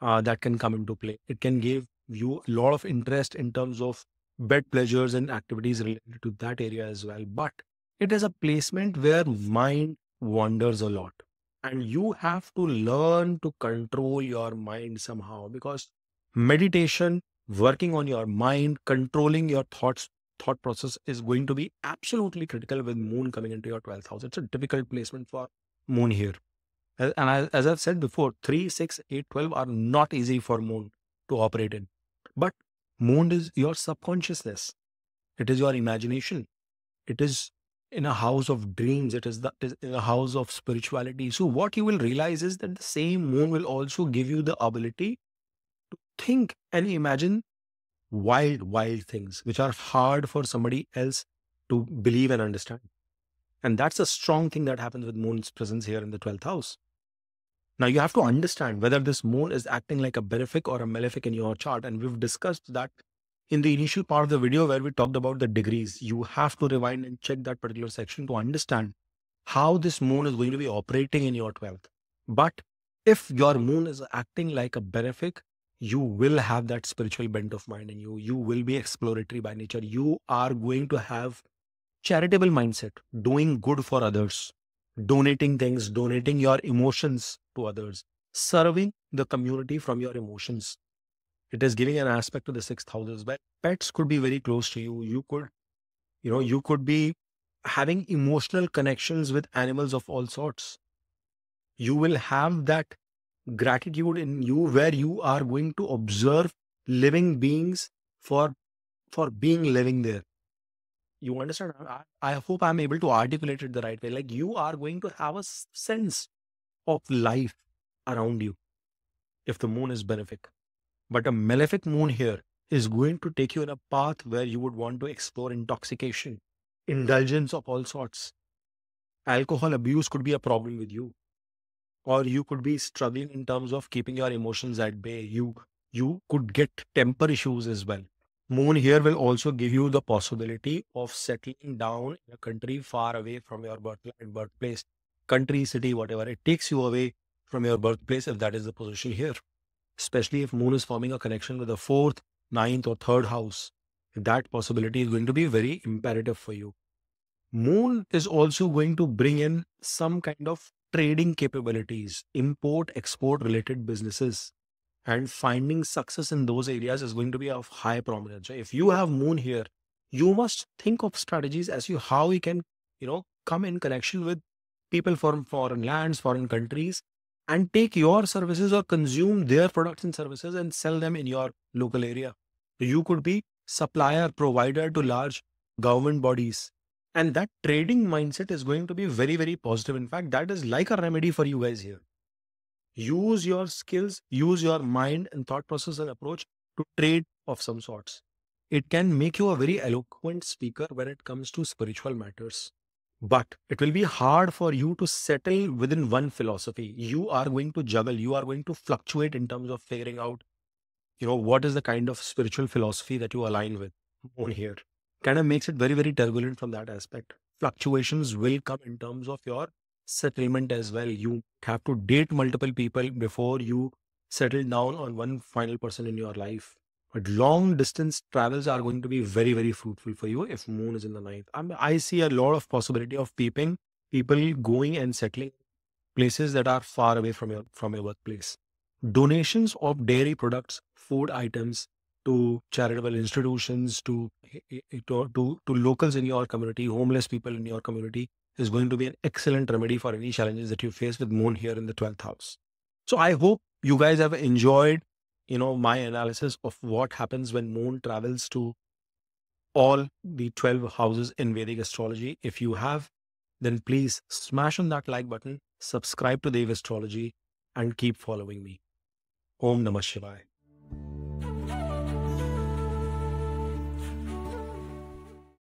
that can come into play. It can give you a lot of interest in terms of bed pleasures and activities related to that area as well. But it is a placement where mind wanders a lot. And you have to learn to control your mind somehow, because meditation, working on your mind, controlling your thought process is going to be absolutely critical with moon coming into your 12th house. It's a difficult placement for moon here. As I've said before, 3, 6, 8, 12 are not easy for moon to operate in. But moon is your subconsciousness. It is your imagination. It is in a house of dreams. It is in a house of spirituality. So what you will realize is that the same moon will also give you the ability to think and imagine wild things which are hard for somebody else to believe and understand. And that's a strong thing that happens with moon's presence here in the 12th house. Now you have to understand whether this moon is acting like a benefic or a malefic in your chart. And we've discussed that in the initial part of the video where we talked about the degrees. You have to rewind and check that particular section to understand how this moon is going to be operating in your 12th. But if your moon is acting like a benefic, you will have that spiritual bent of mind in you. You will be exploratory by nature. You are going to have charitable mindset, doing good for others, donating things, donating your emotions to others, serving the community from your emotions. It is giving an aspect to the sixth house as well. Pets could be very close to you. You could be having emotional connections with animals of all sorts. You will have that gratitude in you where you are going to observe living beings for being living there. You understand? I hope I'm able to articulate it the right way. Like, you are going to have a sense of life around you if the moon is benefic. But a malefic moon here is going to take you in a path where you would want to explore intoxication, indulgence of all sorts. Alcohol abuse could be a problem with you, or you could be struggling in terms of keeping your emotions at bay. You could get temper issues as well. Moon here will also give you the possibility of settling down in a country far away from your birthplace, country, city, whatever. It takes you away from your birthplace if that is the position here, especially if moon is forming a connection with the fourth, ninth, or third house. That possibility is going to be very imperative for you. Moon is also going to bring in some kind of trading capabilities, import, export related businesses, and finding success in those areas is going to be of high prominence. So if you have moon here, you must think of strategies as you how you can, come in connection with people from foreign lands, foreign countries, and take your services or consume their products and services and sell them in your local area. You could be supplier, provider to large government bodies. And that trading mindset is going to be very, very positive. In fact, that is like a remedy for you guys here. Use your skills, use your mind and thought process and approach to trade of some sorts. It can make you a very eloquent speaker when it comes to spiritual matters. But it will be hard for you to settle within one philosophy. You are going to juggle, you are going to fluctuate in terms of figuring out, what is the kind of spiritual philosophy that you align with on here. Kind of makes it very, very turbulent from that aspect. Fluctuations will come in terms of your settlement as well. You have to date multiple people before you settle down on one final person in your life. But long distance travels are going to be very, very fruitful for you if moon is in the ninth. I see a lot of possibility of people going and settling places that are far away from your workplace. Donations of dairy products, food items to charitable institutions, to locals in your community, homeless people in your community is going to be an excellent remedy for any challenges that you face with moon here in the 12th house. So I hope you guys have enjoyed, my analysis of what happens when moon travels to all the 12 houses in Vedic astrology. If you have, then please smash on that like button, subscribe to Vedic Astrology, and keep following me. Om Namah Shivaya.